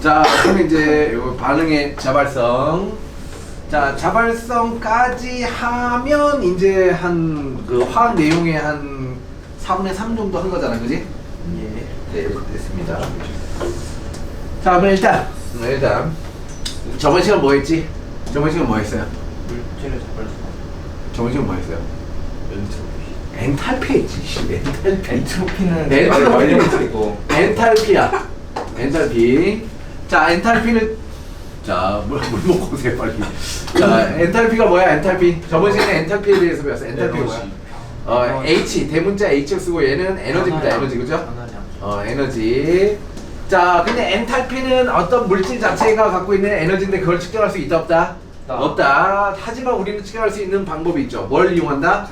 자, 그럼 이제 요 반응의 자발성. 자, 자발성까지 하면 이제 한 그 화학 내용의 한 4분의 3 정도 한 거잖아, 그지? 예. 네, 됐습니다. 자, 그럼 일단 저번 시간 뭐 했지? 저번 시간 뭐 했어요? 물질의 자발성. 저번 시간 뭐 했어요? 엔트로피. 엔탈피 했지, 엔탈피. 엔트로피는 엔탈피. 엔탈피야. 엔탈피. 자, 엔탈피는 자, 물 먹고 오세요, 빨리. 자, 엔탈피가 뭐야, 엔탈피? 저번 시간에 엔탈피에 대해서 배웠어. 엔탈피가 뭐야? H, 대문자 H를 쓰고 얘는 에너지입니다, 에너지, 그죠? 에너지. 자, 근데 엔탈피는 어떤 물질 자체가 갖고 있는 에너지인데 그걸 측정할 수 있다, 없다? 없다. 하지만 우리는 측정할 수 있는 방법이 있죠. 뭘 이용한다?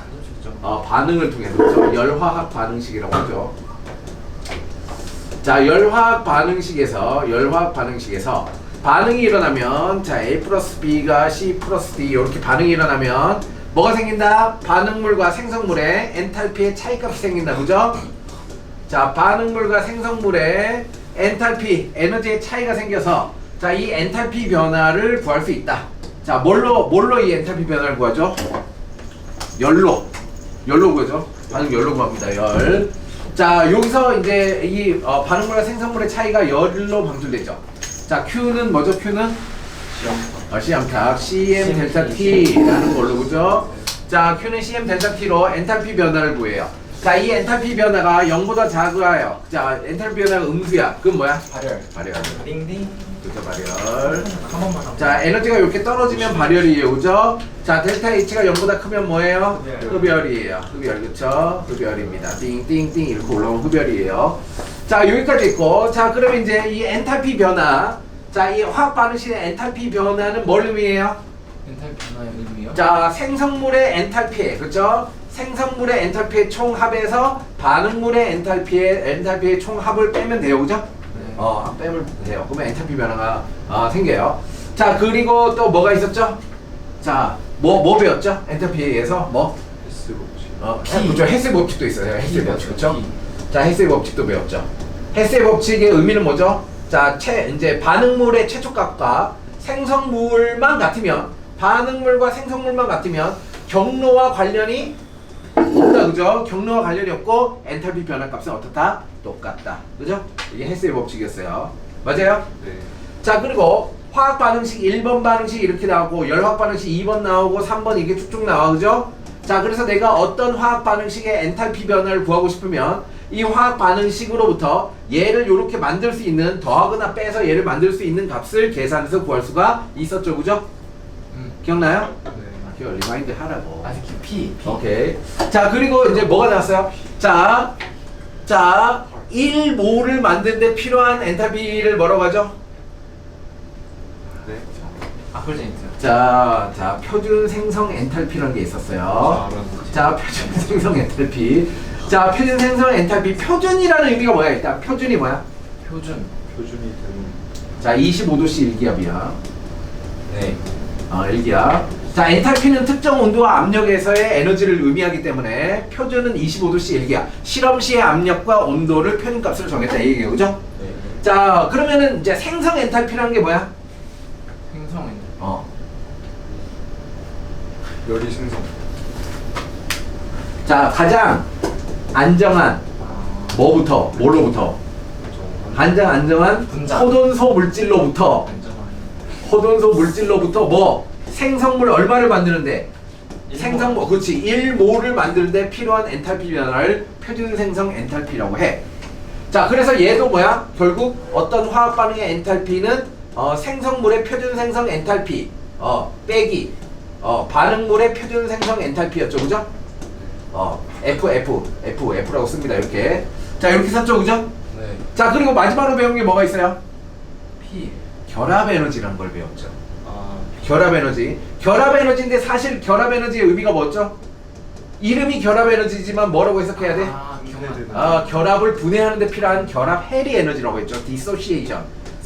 반응을 통해서, 그렇죠? 열화학 반응식이라고 하죠. 자, 열화학 반응식에서 반응이 일어나면, 자, A 플러스 B가 C 플러스 D 이렇게 반응이 일어나면 뭐가 생긴다? 반응물과 생성물의 엔탈피의 차이값이 생긴다, 그죠? 자, 반응물과 생성물의 엔탈피, 에너지의 차이가 생겨서, 자, 이 엔탈피 변화를 구할 수 있다. 자, 뭘로 이 엔탈피 변화를 구하죠? 열로 구하죠. 반응 열로 구합니다. 열. 자, 여기서 이제 이 반응물과 생성물의 차이가 열로 방출되죠. 자, Q는 뭐죠? Q는 C암탑, CM 델타 T라는 걸로, 그죠? 자, Q는 CM 델타 T로 엔탈피 변화를 구해요. 자, 이 엔탈피 변화가 0보다 작아요. 자, 엔탈피 변화가 음수야. 그건 뭐야? 발열. 딩딩. 그죠, 발열. 한 번만 더. 자, 에너지가 이렇게 떨어지면 발열이에요, 그죠? 자, 델타 H가 0보다 크면 뭐예요? 흡열이에요. 흡열, 그쵸? 흡열입니다. 띵띵띵 이렇게 올라오면 흡열이에요. 자, 여기까지 있고, 자, 그러면 이제 이 엔탈피 변화, 자, 이 화학 반응식의 엔탈피 변화는 뭘 의미해요? 엔탈피 변화의 의미요? 자, 생성물의 엔탈피, 그죠? 생성물의 엔탈피의 총합에서 반응물의 엔탈피의 총합을 빼면 돼요, 그죠? 네. 빼면 돼요. 그러면 엔탈피 변화가 생겨요. 자, 그리고 또 뭐가 있었죠? 자, 뭐 배웠죠? 엔탈피에 의해서 뭐? 헤스 법칙. 그죠? 헤스의 법칙도 있어요. 헤스의 P, 법칙, 그죠? P. 자, 헤스의 법칙도 배웠죠. 헤스의 법칙의 의미는 뭐죠? 자, 이제 반응물의 최초값과 생성물만 같으면, 반응물과 생성물만 같으면 경로와 관련이 없다, 그죠? 경로와 관련이 없고 엔탈피 변화 값은 어떻다? 똑같다, 그죠? 이게 헤스의 법칙이었어요. 맞아요? 네. 자, 그리고 화학 반응식 1번 반응식 이렇게 나오고 열화학 반응식 2번 나오고 3번 이게 쭉쭉 나와, 그죠? 자, 그래서 내가 어떤 화학 반응식의 엔탈피 변화를 구하고 싶으면 이 화학 반응식으로부터 얘를 이렇게 만들 수 있는, 더하거나 빼서 얘를 만들 수 있는 값을 계산해서 구할 수가 있었죠, 그죠? 기억나요? 네. 기억 리마인드 하라고. 아직 P. 오케이. 자, 그리고 이제 뭐가 나왔어요? 자, 1몰을 만드는데 필요한 엔탈피를 뭐라고 하죠? 네. 아플젠트. 자, 표준 생성 엔탈피라는 게 있었어요. 자, 표준 생성 엔탈피. 자, 표준 생성 엔탈피. 표준이라는 의미가 뭐야? 일단 표준이 뭐야? 표준이 되는. 자, 25도씨 일기압이야. 네. 일기압. 자, 엔탈피는 특정 온도와 압력에서의 에너지를 의미하기 때문에 표준은 25도씨 일기압. 실험 시의 압력과 온도를 표준값으로 정했다, 이 얘기예요, 그죠? 네. 자, 그러면은 이제 생성 엔탈피라는 게 뭐야? 생성 엔탈피. 열이 생성. 자, 가장 안정한 뭐로부터? 가장 안정한 분자. 호돈소 물질로부터 뭐? 생성물 얼마를 만드는데? 생성물, 그렇지. 1몰을 만드는데 필요한 엔탈피 변화를 표준 생성 엔탈피라고 해. 자, 그래서 얘도 뭐야? 결국 어떤 화학 반응의 엔탈피는 생성물의 표준 생성 엔탈피 빼기 반응물의 표준 생성 엔탈피였죠, 그죠? F라고 씁니다, 이렇게. 자, 이렇게 썼죠, 그죠? 네. 자, 그리고 마지막으로 배운 게 뭐가 있어요? P. 결합 에너지라는 걸 배웠죠. 아. 결합 에너지인데 사실 결합 에너지의 의미가 뭐죠? 이름이 결합 에너지지만 뭐라고 해석해야 돼? 결합을 분해하는 데 필요한 결합 해리 에너지라고 했죠. dissociation.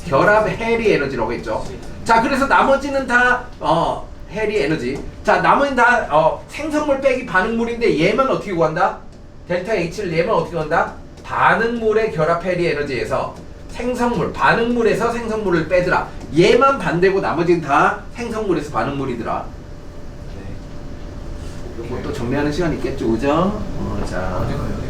결합 해리 에너지라고 했죠. 자, 그래서 나머지는 다 해리 에너지. 자, 나머지는 다 생성물 빼기 반응물인데 얘만 어떻게 구한다? 델타 H를 얘만 어떻게 구한다? 반응물의 결합 해리 에너지에서 생성물, 반응물에서 생성물을 빼더라. 얘만 반대고 나머지는 다 생성물에서 반응물이더라. 네. 이것도 정리하는 시간 있겠죠, 그죠? 자, 어디가 여기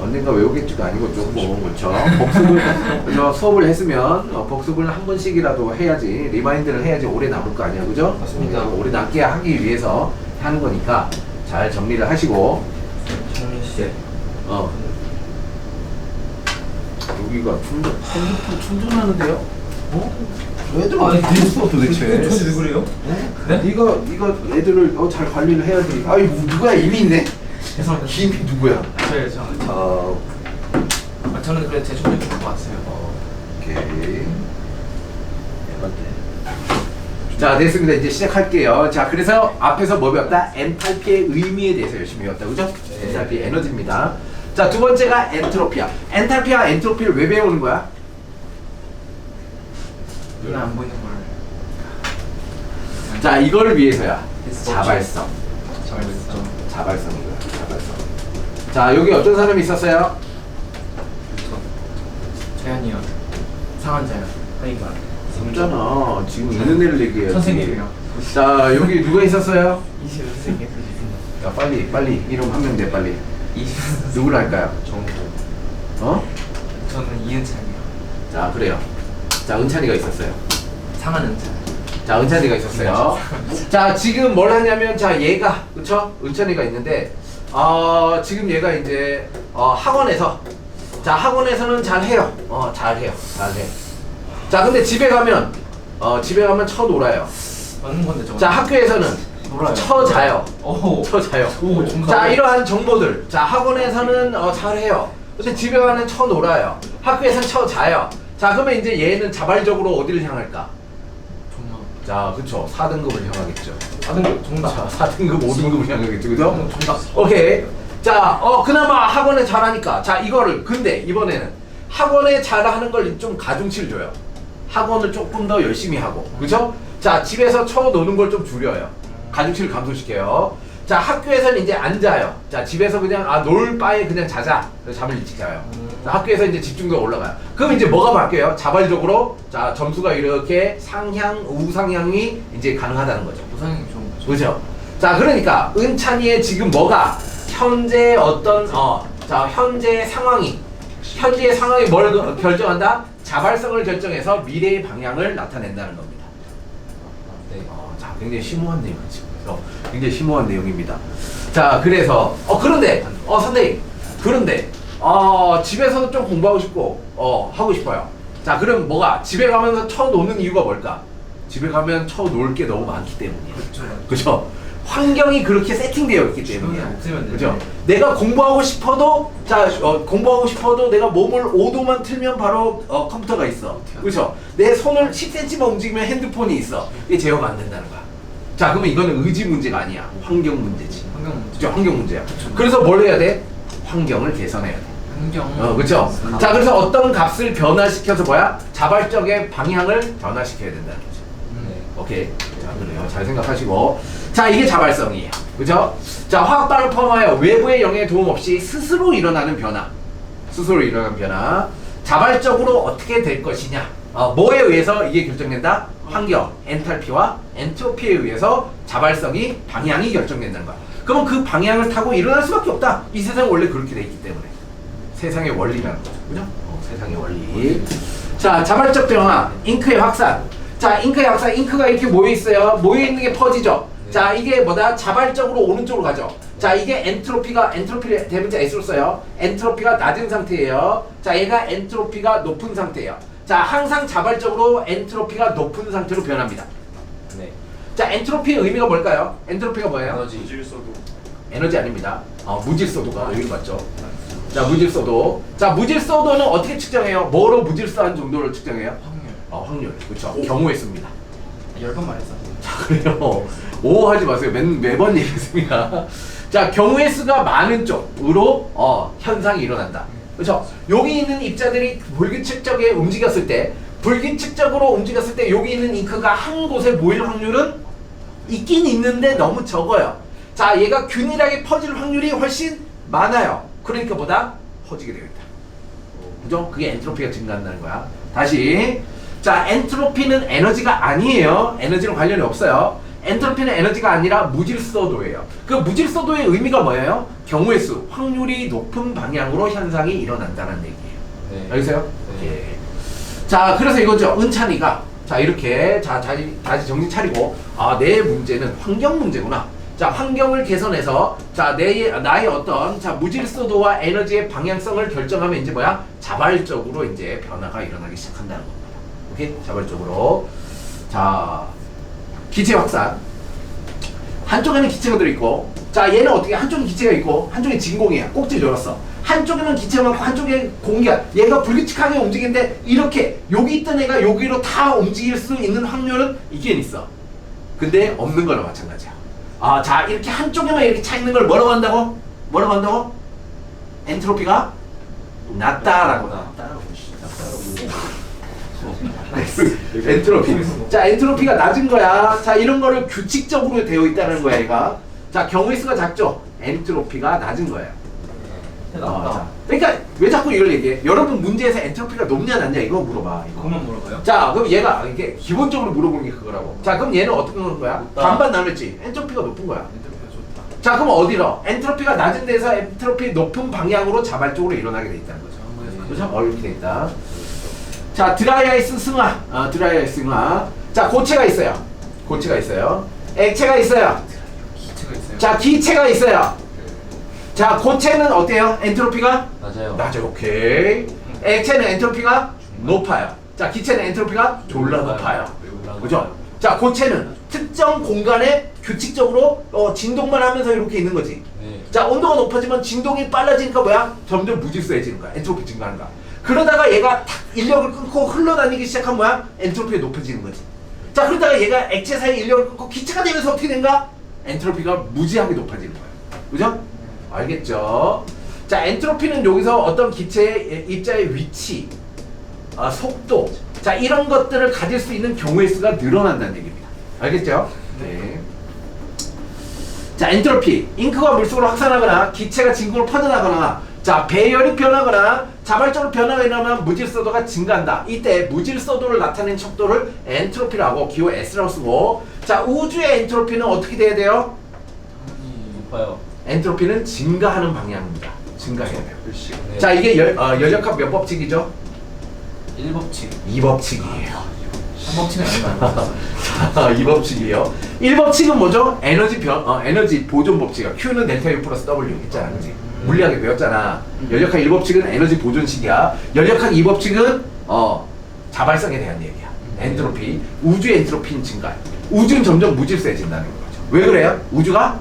언젠가 외우겠지가 아니고 조금 그렇죠. 복습을 그죠? 수업을 했으면 복습을 한 번씩이라도 해야지, 리마인드를 해야지 오래 남을 거 아니야, 그죠? 맞습니다. 오래 남게 하기 위해서 하는 거니까 잘 정리를 하시고. 정리 씨. 여기가 핸드폰 충전하는데요? 애들 아니, 어디 있어 도대체? 왜 그래요? 네? 네가 애들을 잘 관리를 해야지. 아이 누구야 이미 있네. 죄송합니다. 이미 누구야? 저요. 저는 그래 제 종류 듣고 왔어요. 오케이. 자 됐습니다. 이제 시작할게요. 자 그래서 앞에서 뭐 배웠다? 엔탈피의 의미에 대해서 열심히 배웠다, 그죠? 네. 엔탈피 에너지입니다. 자 두 번째가 엔트로피야. 엔탈피와 엔트로피를 왜 배우는 거야? 눈에 안 보이는 걸. 자 이걸 위해서야. 했었죠. 자발성. 잘했죠. 자발성이고요. 자발성. 자 여기 어떤 사람이 있었어요? 재현이요. 상한자요. 그러니까. 없잖아. 지금 있는 애를 얘기해야지. 선생님이요. 자 여기 누가 있었어요? 이시우 선생님. 자 빨리 이름 한 명 돼 빨리. 이시우 선생님. 누구를 할까요? 정도. 어? 저는 이은찬이요. 자 그래요. 자 은찬이가 있었어요. 상한 은찬. 자 은찬이가 있었어요. 자 지금 뭘 하냐면 자 얘가 그쵸? 은찬이가 있는데 지금 얘가 이제 학원에서 자 학원에서는 잘해요. 잘해. 자 근데 집에 가면 쳐 놀아요. 맞는 건데 저거. 자 학교에서는 놀아요. 쳐 자요. 오. 쳐 자요. 오, 정답. 자 이러한 정보들. 자 학원에서는 잘해요. 근데 집에 가면 쳐 놀아요. 학교에서는 쳐 자요. 자 그러면 이제 얘는 자발적으로 어디를 향할까? 정답. 자 그쵸 4등급을 향하겠죠. 4등급 정답. 자 4등급 5등급을 향하겠죠, 그죠? 정답. 오케이. 자 그나마 학원에 잘하니까 자 이거를 근데 이번에는 학원에 잘하는 걸 좀 가중치를 줘요. 학원을 조금 더 열심히 하고 그죠? 자 집에서 쳐 노는 걸 좀 줄여요. 가중치를 감소시켜요. 자 학교에서는 이제 앉아요. 자 집에서 그냥 놀 바에 그냥 자자. 그래서 잠을 일찍 자요. 자, 학교에서 이제 집중도가 올라가요. 그럼 이제 뭐가 바뀌어요? 자발적으로 자 점수가 이렇게 상향 우상향이 이제 가능하다는 거죠. 우상이 좋은 거죠. 그죠? 자 그러니까 은찬이의 지금 뭐가 현재 어떤 현재 상황이 현재의 상황이 뭘 결정한다? 자발성을 결정해서 미래의 방향을 나타낸다는 겁니다. 네. 자 굉장히 심오한 내용이죠. 굉장히 심오한 내용입니다. 자 그래서 그런데 선생님 그런데 집에서도 좀 공부하고 싶고 하고 싶어요. 자 그럼 뭐가 집에 가면서 쳐 노는 이유가 뭘까? 집에 가면 쳐 놀 게 너무 많기 때문이에요. 그렇죠? 환경이 그렇게 세팅되어 있기 때문이야. 없으면 그죠? 내가 공부하고 싶어도 공부하고 싶어도 내가 몸을 5도만 틀면 바로 컴퓨터가 있어. 그죠? 내 손을 10cm만 움직이면 핸드폰이 있어. 이게 제어가 안 된다는 거야. 자 그러면 이거는 의지 문제가 아니야. 환경 문제지. 환경 문제. 그죠? 환경 문제야. 그래서 뭘 해야 돼? 환경을 개선해야 돼. 환경. 그렇죠? 자 그래서 어떤 값을 변화시켜서 뭐야? 자발적의 방향을 변화시켜야 된다는 거죠. 네. 오케이. 자, 그래요. 잘 생각하시고. 자, 이게 자발성이에요. 그죠? 자, 화학 반응을 포함하여 외부의 영향에 도움 없이 스스로 일어나는 변화. 스스로 일어나는 변화. 자발적으로 어떻게 될 것이냐. 뭐에 의해서 이게 결정된다? 환경, 엔탈피와 엔트로피에 의해서 자발성이, 방향이 결정된다는 거야. 그러면 그 방향을 타고 일어날 수밖에 없다. 이 세상은 원래 그렇게 돼 있기 때문에. 세상의 원리라는 거죠. 그죠? 세상의 원리. 자, 자발적 변화. 잉크의 확산. 자, 잉크의 확산. 잉크가 이렇게 모여있어요. 모여있는 게 퍼지죠. 자, 이게 뭐다? 자발적으로 오른쪽으로 가죠. 자, 이게 엔트로피를 대문자 S로 써요. 엔트로피가 낮은 상태예요. 자, 얘가 엔트로피가 높은 상태예요. 자, 항상 자발적으로 엔트로피가 높은 상태로 변합니다. 네. 자, 엔트로피의 의미가 뭘까요? 엔트로피가 뭐예요? 에너지. 에너지 아닙니다. 무질서도가 여기 맞죠? 자, 무질서도. 자, 무질서도는 어떻게 측정해요? 뭐로 무질서한 정도를 측정해요? 확률. 확률. 그렇죠. 경우에 씁니다. 10번 말했어. 자, 그래요. 오 하지 마세요. 매번 얘기했습니다. 자, 경우의 수가 많은 쪽으로 현상이 일어난다. 그렇죠? 여기 있는 입자들이 불규칙적에 움직였을 때, 불규칙적으로 움직였을 때 여기 있는 잉크가 한 곳에 모일 확률은 있긴 있는데 너무 적어요. 자, 얘가 균일하게 퍼질 확률이 훨씬 많아요. 그러니까 보다 퍼지게 되어 있다. 그죠? 그게 엔트로피가 증가한다는 거야. 다시. 자, 엔트로피는 에너지가 아니에요. 에너지랑 관련이 없어요. 엔트로피는 에너지가 아니라 무질서도예요. 그 무질서도의 의미가 뭐예요? 경우의 수, 확률이 높은 방향으로 현상이 일어난다는 얘기예요. 네. 알겠어요? 네. 예. 자, 그래서 이거죠. 은찬이가 자 이렇게 다시 정신 차리고 내 문제는 환경 문제구나. 자, 환경을 개선해서 자 나의 어떤 자 무질서도와 에너지의 방향성을 결정하면 이제 뭐야? 자발적으로 이제 변화가 일어나기 시작한다는 겁니다. 오케이? 자발적으로. 자, 기체 확산. 한쪽에는 기체가 들어있고, 자 얘는 어떻게 한쪽에 기체가 있고 한쪽에 진공이야. 꼭지 열었어. 한쪽에는 기체가 많고 한쪽에 공기야. 얘가 불규칙하게 움직이는데 이렇게 여기 있던 애가 여기로 다 움직일 수 있는 확률은 있긴 있어. 근데 없는 거나 마찬가지야. 자 이렇게 한쪽에만 이렇게 차 있는 걸 뭐라고 한다고? 뭐라고 한다고? 엔트로피가 낮다라고. 엔트로피. 자, 엔트로피가 낮은 거야. 자, 이런 거를 규칙적으로 되어 있다는 거야, 얘가. 자, 경우의 수가 작죠? 엔트로피가 낮은 거예요. 자, 그러니까 왜 자꾸 이걸 얘기해? 여러분 문제에서 엔트로피가 높냐 낮냐 이거 물어봐. 이거. 그것만 물어봐요? 자, 그럼 얘가 이게 기본적으로 물어보는 게 그거라고. 자, 그럼 얘는 어떻게 하는 거야? 높다. 반반 나눴지. 엔트로피가 높은 거야. 엔트로피가 좋다. 자, 그럼 어디로? 엔트로피가 낮은 데서 엔트로피 높은 방향으로 자발적으로 일어나게 돼 있다는 거죠. 그렇죠? 이렇게 돼 있다. 자, 드라이아이스 승화. 드라이아이스 승화. 자, 고체가 있어요. 고체가 있어요. 액체가 있어요. 기체가 있어요. 자, 기체가 있어요. 자, 고체는 어때요? 엔트로피가? 맞아요. 낮아요. 오케이. 액체는 엔트로피가 높아요. 자, 기체는 엔트로피가 졸라 높아요. 그죠? 자, 고체는 특정 공간에 규칙적으로 진동만 하면서 이렇게 있는 거지. 네. 자, 온도가 높아지면 진동이 빨라지니까 뭐야? 점점 무질서해지는 거야. 엔트로피 증가하는 거야. 그러다가 얘가 탁 인력을 끊고 흘러다니기 시작하면 뭐야? 엔트로피가 높아지는 거지. 자, 그러다가 얘가 액체 사이 인력을 끊고 기체가 되면서 어떻게 된가? 엔트로피가 무지하게 높아지는 거야. 그죠? 알겠죠? 자, 엔트로피는 여기서 어떤 기체의 입자의 위치, 속도, 자, 이런 것들을 가질 수 있는 경우의 수가 늘어난다는 얘기입니다. 알겠죠? 네. 자, 엔트로피. 잉크가 물속으로 확산하거나 기체가 진공으로 퍼져나가거나 자, 배열이 변하거나 자발적으로 변화가 일어나면 무질서도가 증가한다. 이때 무질서도를 나타내는 척도를 엔트로피라고 기호 S라고 쓰고 자, 우주의 엔트로피는 어떻게 돼야 돼요? 높아요. 엔트로피는 증가하는 방향입니다. 증가해야 돼요. 네. 자, 이게 연력학 몇 법칙이죠? 1법칙. 2법칙이에요. 3법칙은 아니면 자, 2법칙이에요. 1법칙은 뭐죠? 에너지 보존 법칙이야. Q는 델타 U 플러스 W 있잖아. 그치? 물리학에 배웠잖아. 연력학 1법칙은 에너지 보존식이야. 연력학 2법칙은 자발성에 대한 얘기야. 엔트로피. 우주의 엔트로피는 증가. 우주는 점점 무질서해진다는 거죠. 왜 그래요? 우주가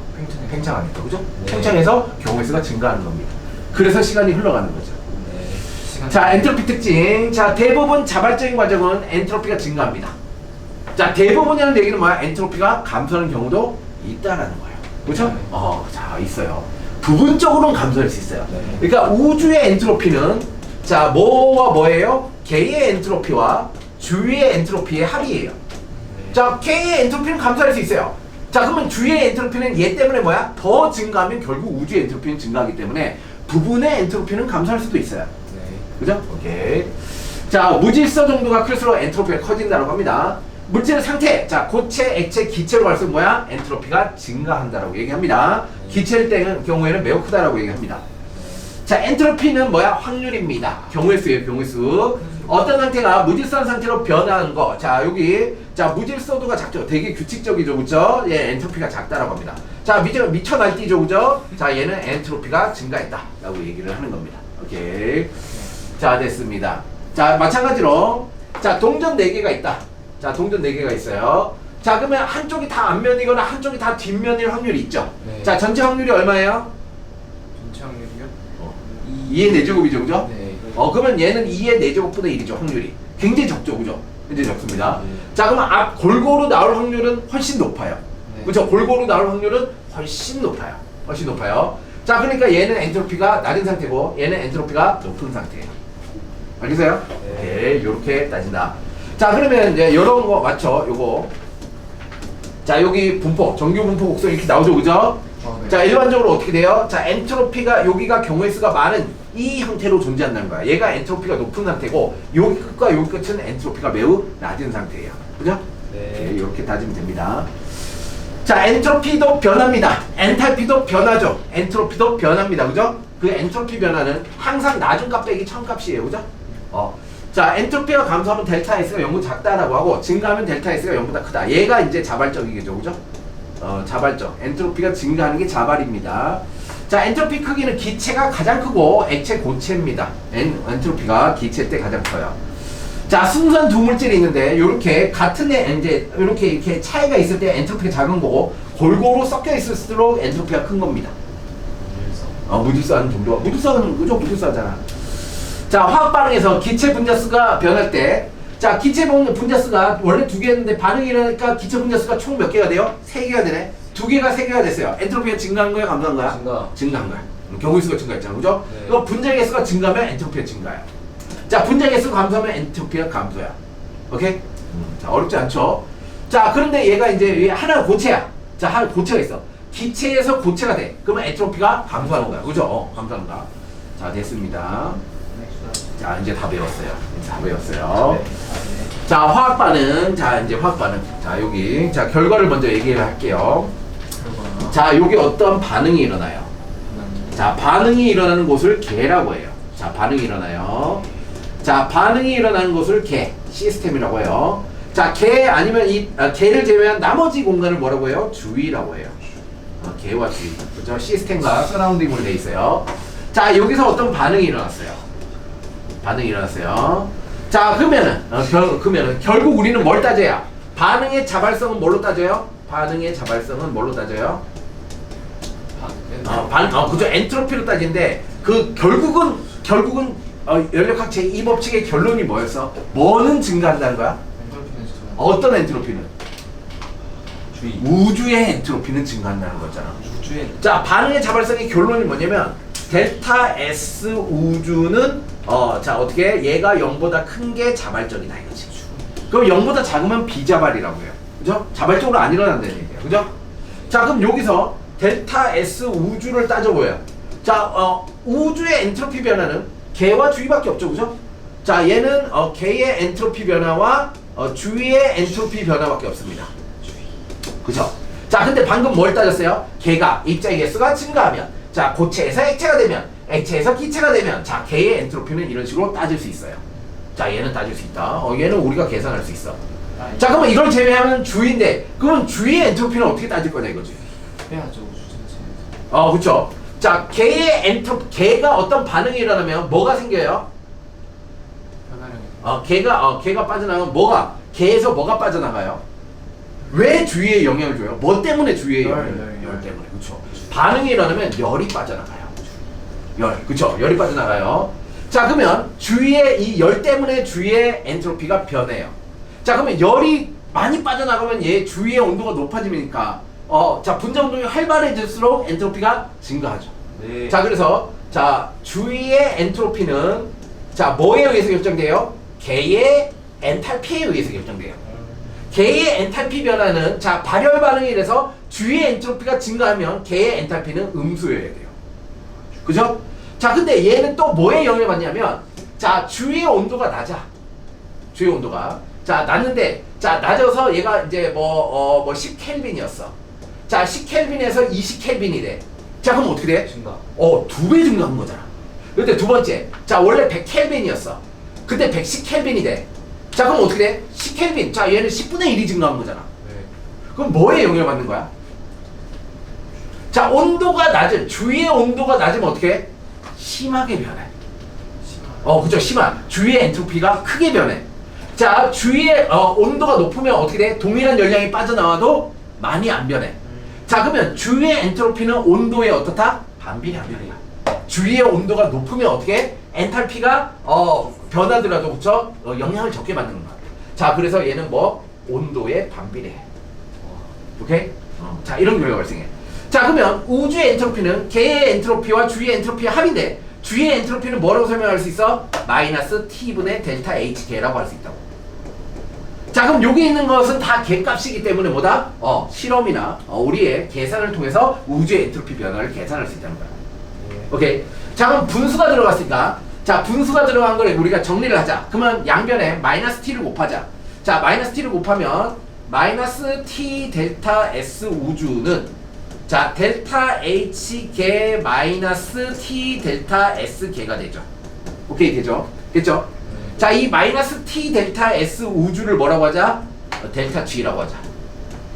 팽창하니까. 그죠? 네. 팽창해서 경우의 수가 증가하는 겁니다. 그래서 시간이 흘러가는 거죠. 네. 자, 엔트로피 특징. 자, 대부분 자발적인 과정은 엔트로피가 증가합니다. 자, 대부분이라는 얘기는 뭐야? 엔트로피가 감소하는 경우도 있다라는 거예요. 그렇죠? 네. 자, 있어요. 부분적으로는 감소할 수 있어요. 네. 그러니까 우주의 엔트로피는 자, 뭐와 뭐예요? 개의 엔트로피와 주위의 엔트로피의 합이에요. 자, 개의 엔트로피는 감소할 수 있어요. 자, 그러면 주위의 엔트로피는 얘 때문에 뭐야? 더 증가하면 결국 우주의 엔트로피는 증가하기 때문에 부분의 엔트로피는 감소할 수도 있어요. 네. 그죠? 오케이. 자, 무질서 정도가 클수록 엔트로피가 커진다고 합니다. 물질의 상태, 자, 고체, 액체, 기체로 갈수록 뭐야? 엔트로피가 증가한다라고 얘기합니다. 기체일 때는 경우에는 매우 크다라고 얘기합니다. 자, 엔트로피는 뭐야? 확률입니다. 경우의 수예요, 경우의 수. 어떤 상태가 무질서한 상태로 변하는 거. 자, 여기 자, 무질서도가 작죠. 되게 규칙적이죠, 그죠? 예, 엔트로피가 작다라고 합니다. 자, 미쳐 날뛰죠, 그죠? 자, 얘는 엔트로피가 증가했다라고 얘기를 하는 겁니다. 오케이. 자, 됐습니다. 자, 마찬가지로 자, 동전 4개가 있다. 자, 동전 4개가 있어요. 자, 그러면 한쪽이 다 앞면이거나 한쪽이 다 뒷면일 확률이 있죠. 네. 자, 전체 확률이 얼마예요? 전체 확률이요? 2의 4제곱이죠, 그죠? 네. 그러면 얘는 2의 4제곱보다 1이죠, 확률이. 굉장히 적죠, 그죠? 굉장히 적습니다. 네. 자, 그러면 앞 골고루 나올 확률은 훨씬 높아요. 네. 그죠? 골고루 나올 확률은 훨씬 높아요. 훨씬 높아요. 자, 그러니까 얘는 엔트로피가 낮은 상태고 얘는 엔트로피가 높은 상태예요. 알겠어요? 네. 오케이, 요렇게 따진다. 자, 그러면 이제 이런 거 맞죠? 요거. 자, 여기 분포, 정규 분포 곡선 이렇게 나오죠, 그죠? 네. 자, 일반적으로 어떻게 돼요? 자, 엔트로피가 여기가 경우의 수가 많은 이 형태로 존재한다는 거야. 얘가 엔트로피가 높은 상태고 여기 끝과 여기 끝은 엔트로피가 매우 낮은 상태예요. 그죠? 네. 이렇게 따지면 됩니다. 자, 엔트로피도 변합니다. 엔탈피도 변하죠. 엔트로피도 변합니다. 그죠? 그 엔트로피 변화는 항상 낮은 값 빼기 천 값이에요. 그죠? 자, 엔트로피가 감소하면 델타 S가 0보다 작다라고 하고 증가하면 델타 S가 0보다 크다. 얘가 이제 자발적이겠죠. 그죠? 자발적. 엔트로피가 증가하는 게 자발입니다. 자, 엔트로피 크기는 기체가 가장 크고 액체 고체입니다. 엔트로피가 기체 때 가장 커요. 자, 순수한 두 물질이 있는데 요렇게 같은 이제 이렇게 차이가 있을 때 엔트로피가 작은 거고 골고루 섞여 있을수록 엔트로피가 큰 겁니다. 무질서한 정도가 무질서한 그죠? 무질서하잖아. 자, 화학 반응에서 기체 분자수가 변할 때, 자, 기체 분자수가 원래 2개였는데 반응이 일어나니까 기체 분자수가 총 몇 개가 돼요? 3개가 되네. 2개가 3개가 됐어요. 엔트로피가 증가한 거야, 감소한 거야? 증가한 거야. 경우일수가 증가했잖아, 그죠? 네. 이거 분자 개수가 증가하면 엔트로피가 증가해요. 자, 분자 개수가 감소하면 엔트로피가 감소야. 오케이? 자, 어렵지 않죠? 자, 그런데 얘가 이제 하나가 고체야. 자, 하나 고체가 있어. 기체에서 고체가 돼. 그러면 엔트로피가 감소하는 거야. 그죠? 감소하는 거야. 자, 됐습니다. 자, 이제 다 배웠어요. 자, 화학 반응. 자, 이제 화학 반응. 자, 여기. 자, 결과를 먼저 얘기를 할게요. 자, 여기 어떤 반응이 일어나요? 자, 반응이 일어나는 곳을 계라고 해요. 자, 반응이 일어나요. 자, 반응이 일어나는 곳을 계, 시스템이라고 해요. 자, 계 아니면 계를 제외한 나머지 공간을 뭐라고 해요? 주위라고 해요. 계와 주위. 그죠? 시스템과 서라운딩으로 돼 있어요. 자, 여기서 어떤 반응이 일어났어요. 자, 그러면은 결국 우리는 뭘 따져야? 반응의 자발성은 뭘로 따져요? 그죠? 엔트로피로 따지는데 결국은 연력학 제2법칙의 결론이 뭐였어? 뭐는 증가한다는 거야? 어떤 엔트로피는? 우주의 엔트로피는 증가한다는 거잖아. 자, 반응의 자발성의 결론이 뭐냐면 델타 S 우주는 자, 어떻게 얘가 0보다 큰 게 자발적이다 이거지. 그럼 0보다 작으면 비자발이라고 해요. 그죠? 자발적으로 안 일어난다는 얘기예요. 그죠? 자, 그럼 여기서 델타 S 우주를 따져보여요. 자, 우주의 엔트로피 변화는 계와 주위밖에 없죠. 그죠? 자, 얘는 계의 엔트로피 변화와 주위의 엔트로피 변화밖에 없습니다. 그죠? 자, 근데 방금 뭘 따졌어요? 계가 입자의 개수가 증가하면, 자, 고체에서 액체가 되면, 액체에서 기체가 되면, 자, 계의 엔트로피는 이런 식으로 따질 수 있어요. 자, 얘는 따질 수 있다. 얘는 우리가 계산할 수 있어. 자, 그러면 이걸 제외하면 주위인데, 그럼 주위의 엔트로피는 어떻게 따질 거냐 이거지? 빼야죠, 우주 전체. 그쵸. 자, 계가 어떤 반응이 일어나면 뭐가 생겨요? 계가 빠져나가면 계에서 뭐가 빠져나가요? 왜 주위에 영향을 줘요? 뭐 때문에 주위에 열 때문에. 그쵸. 반응이 일어나면 열이 빠져나가요. 그쵸. 열이 빠져나가요. 자, 그러면 이 열 때문에 주위의 엔트로피가 변해요. 자, 그러면 열이 많이 빠져나가면 얘 주위의 온도가 높아지니까 자, 분자 운동이 활발해질수록 엔트로피가 증가하죠. 네. 자, 그래서 자, 주위의 엔트로피는 자, 뭐에 의해서 결정돼요? 계의 엔탈피에 의해서 결정돼요. 계의 엔탈피 변화는 자, 발열 반응이 돼서 주위의 엔트로피가 증가하면 계의 엔탈피는 음수여야 돼요. 그죠? 자, 근데 얘는 또 뭐에 영향을 받냐면 자, 주위의 온도가 낮아. 주위의 온도가 자, 낮는데 자, 낮아서 얘가 이제 10켈빈이었어. 자, 10켈빈에서 20켈빈이 돼. 자, 그럼 어떻게 돼? 증가. 2배 증가한 거잖아. 근데 두 번째, 자, 원래 100켈빈이었어. 근데 110켈빈이 돼. 자, 그럼 어떻게 돼? 10켈빈. 자, 얘는 10분의 1이 증가한 거잖아. 네. 그럼 뭐에 영향을 받는 거야? 자, 주위의 온도가 낮으면 어떻게 해? 심하게 변해. 그죠? 주위의 엔트로피가 크게 변해. 자, 주위의 온도가 높으면 어떻게 돼? 동일한 열량이 빠져나와도 많이 안 변해. 자, 그러면 주위의 엔트로피는 온도에 어떻다? 반비례합니다. 주위의 온도가 높으면 어떻게 해? 엔탈피가 변하더라도 그쵸? 영향을 적게 받는 거야. 자, 그래서 얘는 온도에 반비례해. 오케이? 자, 이런 결과가 발생해. 자, 그러면 우주의 엔트로피는 계의 엔트로피와 주위의 엔트로피의 합인데 주위의 엔트로피는 뭐라고 설명할 수 있어? 마이너스 T분의 델타 HK라고 할 수 있다고. 자, 그럼 여기 있는 것은 다 계값이기 때문에 뭐다? 실험이나 우리의 계산을 통해서 우주의 엔트로피 변화를 계산할 수 있다는 거야. 오케이. 자, 그럼 분수가 들어갔으니까 자, 분수가 들어간 걸 우리가 정리를 하자. 그러면 양변에 마이너스 t를 곱하자. 자, 마이너스 t를 곱하면 마이너스 t 델타 s 우주는 자, 델타 h 개 마이너스 t 델타 s 개가 되죠. 오케이, 되죠? 됐죠? 자, 이 마이너스 t 델타 s 우주를 뭐라고 하자? 델타 g라고 하자.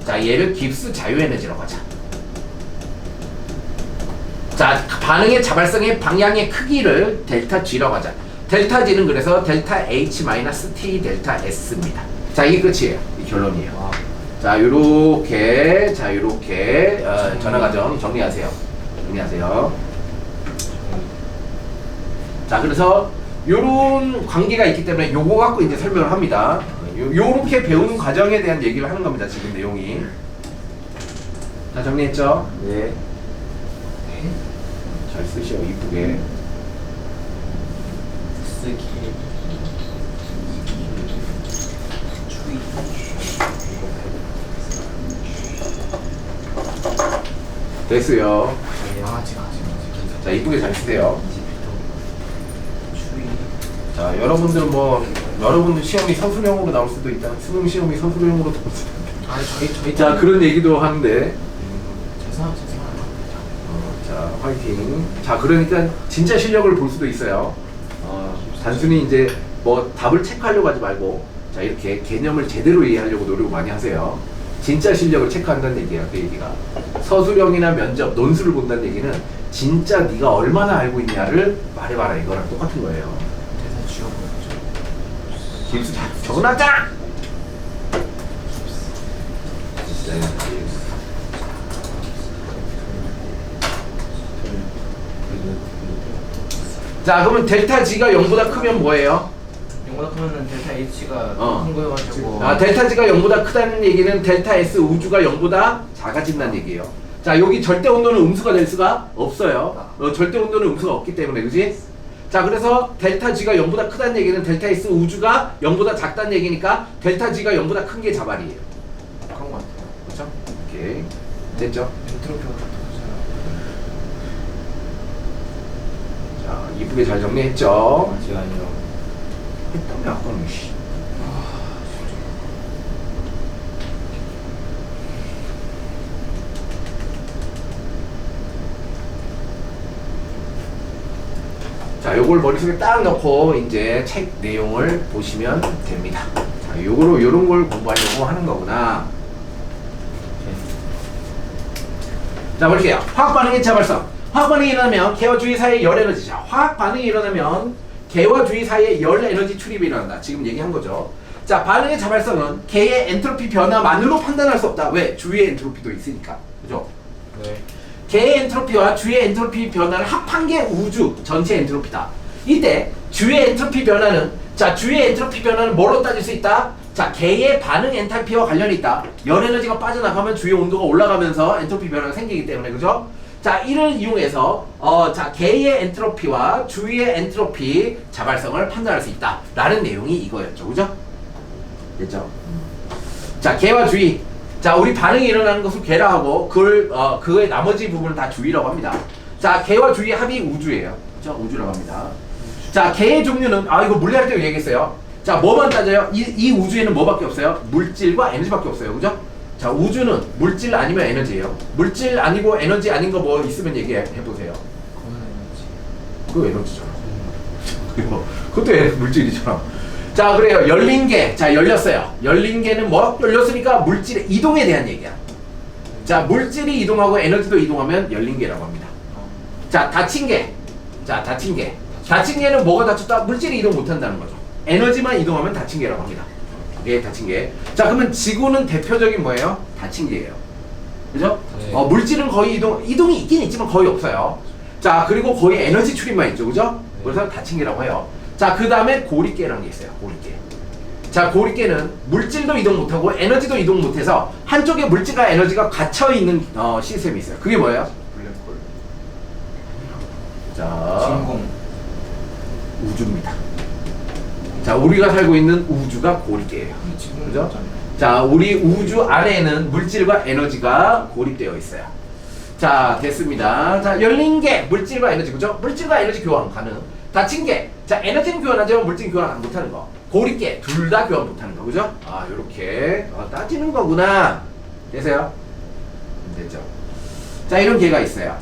자, 얘를 깁스 자유에너지라고 하자. 자, 반응의 자발성의 방향의 크기를 델타 g라고 하자. 델타 g는 그래서 델타 h 마이너스 t 델타 s입니다. 자, 이게 끝이에요. 이 결론이에요. 자, 요렇게 전화과정 정리하세요. 자, 그래서 요런 관계가 있기 때문에 요거 갖고 이제 설명을 합니다. 요렇게 배우는 과정에 대한 얘기를 하는 겁니다. 지금 내용이. 다 정리했죠? 네. 잘 쓰시오. 이쁘게. 쓰기. 추위. 됐어요. 아직. 자, 이쁘게 잘 쓰세요. 추위. 자, 여러분들 시험이 서술형으로 나올 수도 있다. 수능 시험이 서술형으로 나올 수도 있다. 저희 자, 그런 얘기도 하는데. 죄송합니다. 자, 화이팅. 자, 그러니까 진짜 실력을 볼 수도 있어요. 단순히 이제 뭐 답을 체크하려고 하지 말고, 자, 이렇게 개념을 제대로 이해하려고 노력을 많이 하세요. 진짜 실력을 체크한다는 얘기야, 그 얘기가. 서술형이나 면접, 논술을 본다는 얘기는 진짜 네가 얼마나 알고 있냐를 말해봐라, 이거랑 똑같은 거예요. 대사 지워버렸죠. 깁스 적어놨자! 자, 그러면 델타 G가 0보다 크면 뭐예요? 0보다 크면은 델타 H가 어. 큰 거여가지고. 델타 G가 0보다 크다는 얘기는 델타 S 우주가 0보다 작아진다는 얘기예요. 자, 여기 절대 온도는 음수가 될 수가 없어요. 절대 온도는 음수가 없기 때문에, 그지? 자, 그래서 델타 G가 0보다 크다는 얘기는 델타 S 우주가 0보다 작다는 얘기니까 델타 G가 0보다 큰 게 자발이에요. 그런 거 같아요. 그렇죠? 오케이. 됐죠? 엔트로피가 같아서잖아. 자, 이쁘게 잘 정리했죠? 아직 아니요. 했다며, 아까는, 씨. 자, 요걸 머릿속에 딱 넣고 이제 책 내용을 보시면 됩니다. 자, 요런 걸 공부하려고 하는 거구나. 자, 볼게요. 화학 반응의 자발성. 화학 반응이 일어나면 개와 주위 사이에 열 에너지. 자, 화학 반응이 일어나면 개와 주위 사이에 열 에너지 출입이 일어난다. 지금 얘기한 거죠. 자, 반응의 자발성은 개의 엔트로피 변화만으로 판단할 수 없다. 왜? 주위의 엔트로피도 있으니까. 그죠? 네. 개의 엔트로피와 주위의 엔트로피 변화를 합한 게 우주 전체 엔트로피다. 이때 주위의 엔트로피 변화는, 자, 주위의 엔트로피 변화는 뭘로 따질 수 있다? 자, 개의 반응 엔탈피와 관련이 있다. 열 에너지가 빠져나가면 주위 온도가 올라가면서 엔트로피 변화가 생기기 때문에, 그죠? 자, 이를 이용해서 자, 개의 엔트로피와 주위의 엔트로피 자발성을 판단할 수 있다 라는 내용이 이거였죠. 그죠? 됐죠? 자, 개와 주위. 자, 우리 반응이 일어나는 것을 개라 하고 그의 나머지 부분은 다 주위라고 합니다. 자, 개와 주위의 합이 우주예요. 그죠? 우주라고 합니다. 자, 개의 종류는 이거 물리할 때 얘기했어요. 자, 뭐만 따져요? 이 우주에는 뭐밖에 없어요? 물질과 에너지밖에 없어요. 그죠? 자, 우주는 물질 아니면 에너지예요. 물질 아니고 에너지 아닌 거 뭐 있으면 얘기해 보세요. 그거 에너지잖아. 그것도 물질이잖아. 자, 그래요. 열린 개. 자, 열렸어요. 열린 개는 뭐? 열렸으니까 물질의 이동에 대한 얘기야. 자, 물질이 이동하고 에너지도 이동하면 열린 개라고 합니다. 자, 닫힌 개. 자, 닫힌 개. 닫힌 개는 뭐가 닫혔다? 물질이 이동 못 한다는 거죠. 에너지만 이동하면 닫힌 개라고 합니다. 예, 닫힌 개. 자, 그러면 지구는 대표적인 뭐예요? 닫힌 개예요. 그죠? 네. 물질은 거의 이동이 있긴 있지만 거의 없어요. 자, 그리고 거의 에너지 출입만 있죠. 그죠? 그래서 닫힌 개라고 해요. 자, 그 다음에 고리개라는 게 있어요. 고리개. 자, 고리개는 물질도 이동 못하고 에너지도 이동 못해서 한쪽에 물질과 에너지가 갇혀있는 시스템이 있어요. 그게 뭐예요? 블랙홀. 자, 진공. 우주입니다. 자, 우리가 살고 있는 우주가 고리개예요. 그죠? 자, 우리 우주 안에는 물질과 에너지가 고립되어 있어요. 자, 됐습니다. 자, 열린 게 물질과 에너지, 그죠? 물질과 에너지 교환 가능. 닫힌 게, 자, 에너지는 교환하지만 물질은 교환 못하는 거. 고리 게 둘 다 교환 못하는 거, 그죠? 아, 요렇게 따지는 거구나. 되세요? 됐죠? 자, 이런 개가 있어요.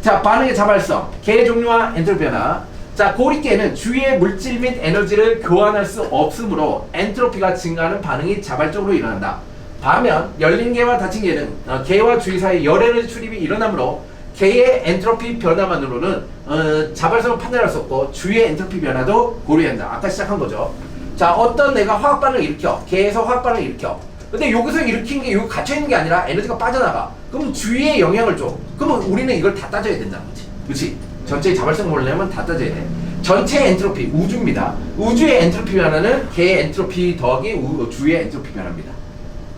자, 반응의 자발성, 개의 종류와 엔트로피 변화. 자, 고리개는 주위의 물질 및 에너지를 교환할 수 없으므로 엔트로피가 증가하는 반응이 자발적으로 일어난다. 반면 열린 개와 닫힌 개는 개와 주위 사이에 열 에너지 출입이 일어나므로 개의 엔트로피 변화만으로는 자발성을 판단할 수 없고 주위의 엔트로피 변화도 고려한다. 아까 시작한 거죠. 자, 어떤 내가 화학 반응을 일으켜, 개에서 화학 반응을 일으켜. 근데 여기서 일으킨 게 여기 갇혀 있는 게 아니라 에너지가 빠져나가. 그럼 주위에 영향을 줘. 그러면 우리는 이걸 다 따져야 된다는 거지. 그렇지? 전체의 자발성을 보려면 다 따져야 돼. 전체 엔트로피, 우주입니다. 우주의 엔트로피 변화는 개의 엔트로피 더하기 주위의 엔트로피 변화입니다.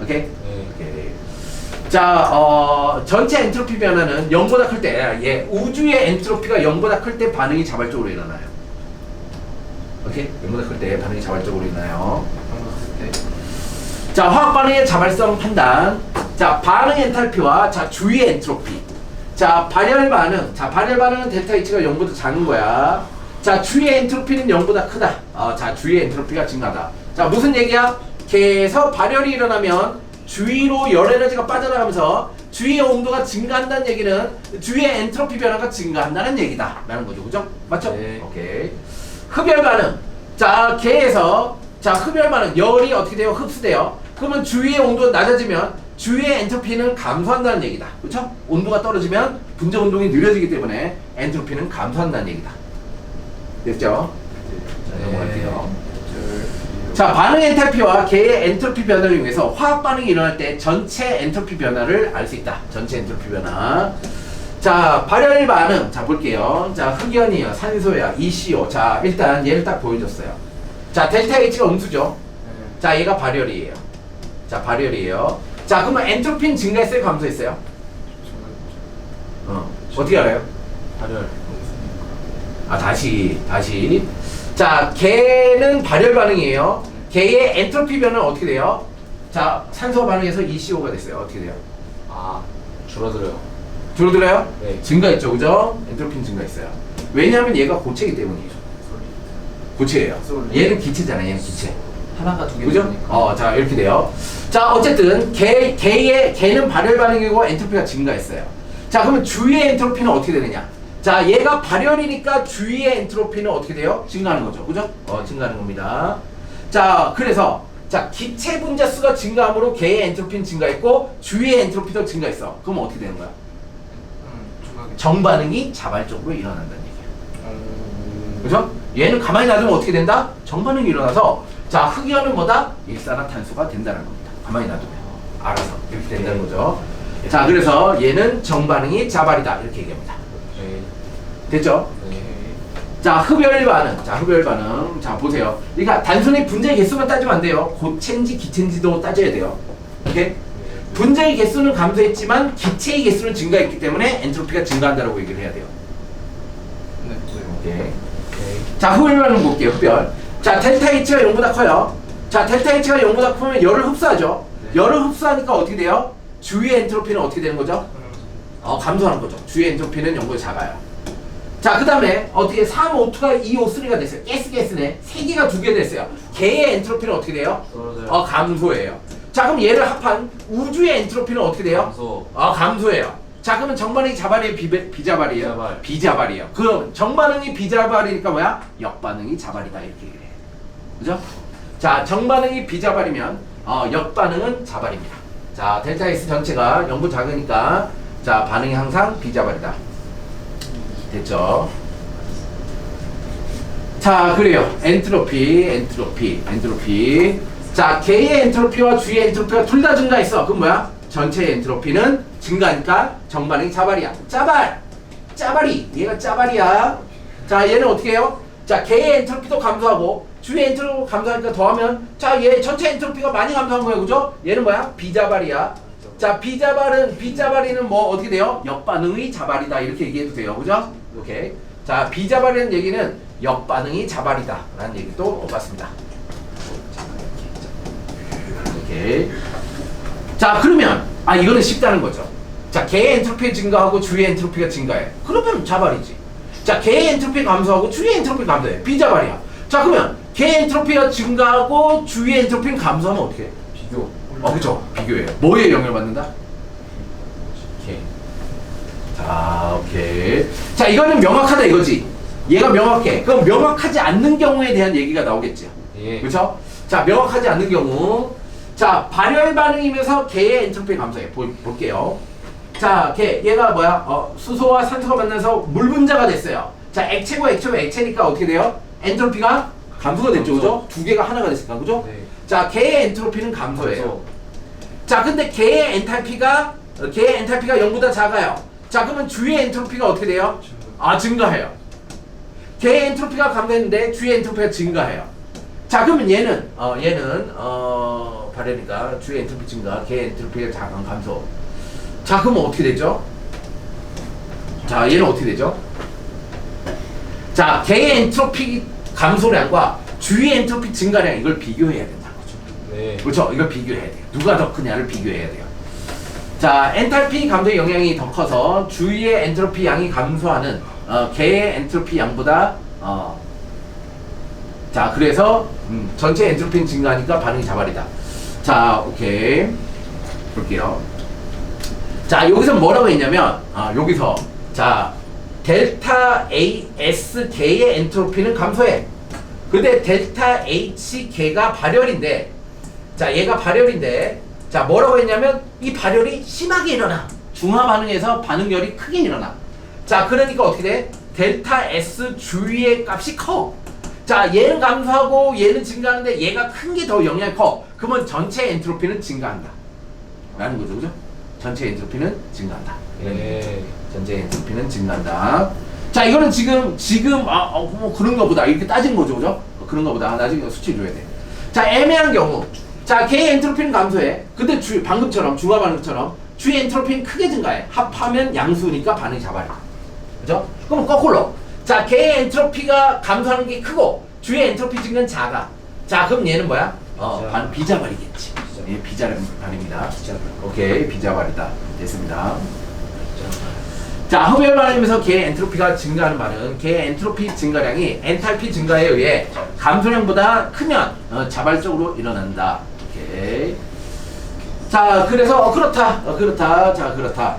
오케이? 오케이. 자, 전체 엔트로피 변화는 0보다 클 때, 우주의 엔트로피가 0보다 클 때 반응이 자발적으로 일어나요. 오케이? 0보다 클 때 반응이 자발적으로 일어나요. 자, 화학 반응의 자발성 판단. 자, 반응 엔탈피와 자, 주위의 엔트로피. 자, 발열 반응. 자, 발열 반응은 델타 H가 0보다 작은 거야. 자, 주위의 엔트로피는 0보다 크다. 자, 주위의 엔트로피가 증가하다. 자, 무슨 얘기야? 개에서 발열이 일어나면 주위로 열 에너지가 빠져나가면서 주위의 온도가 증가한다는 얘기는 주위의 엔트로피 변화가 증가한다는 얘기다 라는 거죠. 그죠? 맞죠? 네. 오케이. 흡열 반응. 자, 개에서 자, 흡열 반응. 열이 어떻게 돼요? 흡수돼요. 그러면 주위의 온도가 낮아지면 주위의 엔트로피는 감소한다는 얘기다. 그렇죠? 온도가 떨어지면 분자 운동이 느려지기 때문에 엔트로피는 감소한다는 얘기다. 됐죠? 자, 넘어갈게요. 자, 반응 엔탈피와 개의 엔트로피 변화를 이용해서 화학 반응이 일어날 때 전체 엔트로피 변화를 알 수 있다. 전체 엔트로피 변화. 자, 발열 반응. 자, 볼게요. 자, 흑연이야, 산소야, ECO. 자, 일단 얘를 딱 보여줬어요. 자, 델타 H가 음수죠. 자, 얘가 발열이에요. 자, 발열이에요. 자, 그러면 엔트로피는 증가했어요? 감소했어요? 어떻게 알아요? 발열. 다시. 자, 개는 발열 반응이에요. 개의 엔트로피 변화는 어떻게 돼요? 자, 산소 반응에서 ECO가 됐어요. 어떻게 돼요? 줄어들어요. 줄어들어요? 네. 증가했죠, 그죠? 엔트로피는 증가했어요. 왜냐하면 얘가 고체이기 때문이에요. 고체예요. 얘는 기체잖아요. 얘는 기체. 하나가 두 개. 그죠? 자, 이렇게 돼요. 자, 어쨌든 개는 발열 반응이고 엔트로피가 증가했어요. 자, 그러면 주위의 엔트로피는 어떻게 되느냐? 자, 얘가 발열이니까 주위의 엔트로피는 어떻게 돼요? 증가하는 거죠. 그죠? 증가하는 겁니다. 자, 그래서 자, 기체 분자 수가 증가함으로 개의 엔트로피는 증가했고 주위의 엔트로피도 증가했어. 그럼 어떻게 되는 거야? 정반응이 자발적으로 일어난다는 얘기야. 그죠? 얘는 가만히 놔두면 어떻게 된다? 정반응이 일어나서 자, 흑연은 뭐다? 일산화탄소가 된다는 겁니다. 가만히 놔두면 알아서 이렇게 된다는 거죠. 자, 그래서 얘는 정반응이 자발이다 이렇게 얘기합니다. 됐죠? 자, 흡열 반응. 자, 흡열 반응. 자, 보세요. 그러니까 단순히 분자의 개수만 따지면 안 돼요. 고체인지 기체인지도 따져야 돼요. 오케이? 분자의 개수는 감소했지만 기체의 개수는 증가했기 때문에 엔트로피가 증가한다고 얘기를 해야 돼요. 오케이. 자, 흡열 반응 볼게요. 흡열. 자, 델타 H가 0보다 커요. 자, 델타 H가 0보다 크면 열을 흡수하죠. 열을 흡수하니까 어떻게 돼요? 주위의 엔트로피는 어떻게 되는 거죠? 감소하는 거죠. 주위의 엔트로피는 0보다 작아요. 자, 그 다음에 어떻게 3O2가 2O3가 됐어요. 가스네. 3개가 2개 됐어요. 개의 엔트로피는 어떻게 돼요? 감소해요. 자, 그럼 얘를 합한 우주의 엔트로피는 어떻게 돼요? 감소해요. 자, 그러면 정반응이 자발이에요? 비자발이에요? 비자발이에요. 그럼 정반응이 비자발이니까 뭐야? 역반응이 자발이다 이렇게 얘기를 해요. 그죠? 자, 정반응이 비자발이면 역반응은 자발입니다. 자, 델타 S 전체가 0보다 작으니까 자, 반응이 항상 비자발이다. 됐죠? 자, 그래요. 엔트로피. 자, 개의 엔트로피와 주위의 엔트로피가 둘 다 증가했어. 그럼 뭐야? 전체 엔트로피는 증가하니까 정반응이 자발이야. 짜발이. 얘가 짜발이야. 자, 얘는 어떻게 해요? 자, 개의 엔트로피도 감소하고 주위의 엔트로피 감소하니까 더하면 자, 얘 전체 엔트로피가 많이 감소한 거예요. 그죠? 얘는 뭐야? 비자발이야. 자, 비자발이는 뭐 어떻게 돼요? 역반응의 자발이다 이렇게 얘기해도 돼요. 그죠? 오케이. 자, 비자발이라는 얘기는 역반응이 자발이다 라는 얘기도 맞습니다. 오케이. 자, 그러면 이거는 쉽다는 거죠. 자, 개의 엔트로피 증가하고 주위의 엔트로피가 증가해. 그러면 자발이지. 자, 개의 엔트로피 감소하고 주위의 엔트로피 감소해. 비자발이야. 자, 그러면 개의 엔트로피가 증가하고 주위의 엔트로피는 감소하면 어떻게 해? 비교. 그쵸. 비교해요. 뭐에 영향을 받는다? 개. 자, 오케이. 자, 이거는 명확하다 이거지. 얘가 명확해. 그럼 명확하지 않는 경우에 대한 얘기가 나오겠지. 예. 그렇죠? 자, 명확하지 않는 경우. 자, 발열 반응이면서 개의 엔트로피 감소해. 볼게요. 자, 얘가 뭐야? 수소와 산소가 만나서 물 분자가 됐어요. 자, 액체고 액체고 액체니까 어떻게 돼요? 엔트로피가 감소가 됐죠, 그죠? 두 개가 하나가 됐으니까, 그죠? 네. 자, 개의 엔트로피는 감소해요. 자, 근데 개의 엔탈피가 0보다 작아요. 자, 그러면 주위의 엔트로피가 어떻게 돼요? 증가해요. 개의 엔트로피가 감소했는데 주위의 엔트로피가 증가해요. 자, 그러면 얘는 발열이니까 주위의 엔트로피 증가, 개의 엔트로피가 작은 감소. 자, 그러면 어떻게 되죠? 자, 얘는 어떻게 되죠? 자, 개의 엔트로피 감소량과 주위의 엔트로피 증가량 이걸 비교해야 된다는 거죠. 네. 그렇죠? 이걸 비교해야 돼요. 누가 더 크냐를 비교해야 돼요. 자, 엔탈피 감소의 영향이 더 커서 주위의 엔트로피 양이 감소하는 개의 엔트로피 양보다 자, 그래서 전체 엔트로피는 증가하니까 반응이 자발이다. 자, 오케이. 볼게요. 자, 여기서 뭐라고 했냐면 여기서 자, 델타 AS 개의 엔트로피는 감소해. 근데 델타 H 개가 발열인데, 자, 얘가 발열인데, 자, 뭐라고 했냐면 이 발열이 심하게 일어나. 중화 반응에서 반응열이 크게 일어나. 자, 그러니까 어떻게 돼? 델타 S 주위의 값이 커. 자, 얘는 감소하고 얘는 증가하는데 얘가 큰 게 더 영향이 커. 그러면 전체 엔트로피는 증가한다. 라는 거죠, 그죠? 전체 엔트로피는 증가한다. 네. 전체 엔트로피는 증가한다. 자, 이거는 지금 뭐 그런가 보다 이렇게 따진 거죠, 그죠? 그런가 보다. 나중에 수치 줘야 돼. 자, 애매한 경우. 자, 개의 엔트로피는 감소해. 근데 방금처럼 중화 반응처럼 주의 엔트로피는 크게 증가해. 합하면 양수니까 반응이 자발이야. 그죠? 그럼 거꾸로. 자, 개의 엔트로피가 감소하는 게 크고 주의 엔트로피 증가는 작아. 자, 그럼 얘는 뭐야? 비자발이겠지. 예, 비자발입니다. 오케이, 비자발이다. 됐습니다. 자, 흡열 반응이면서 개의 엔트로피가 증가하는 반응, 개의 엔트로피 증가량이 엔탈피 증가에 의해 감소량보다 크면 자발적으로 일어난다. 오케이. 자, 그래서 그렇다. 자, 그렇다.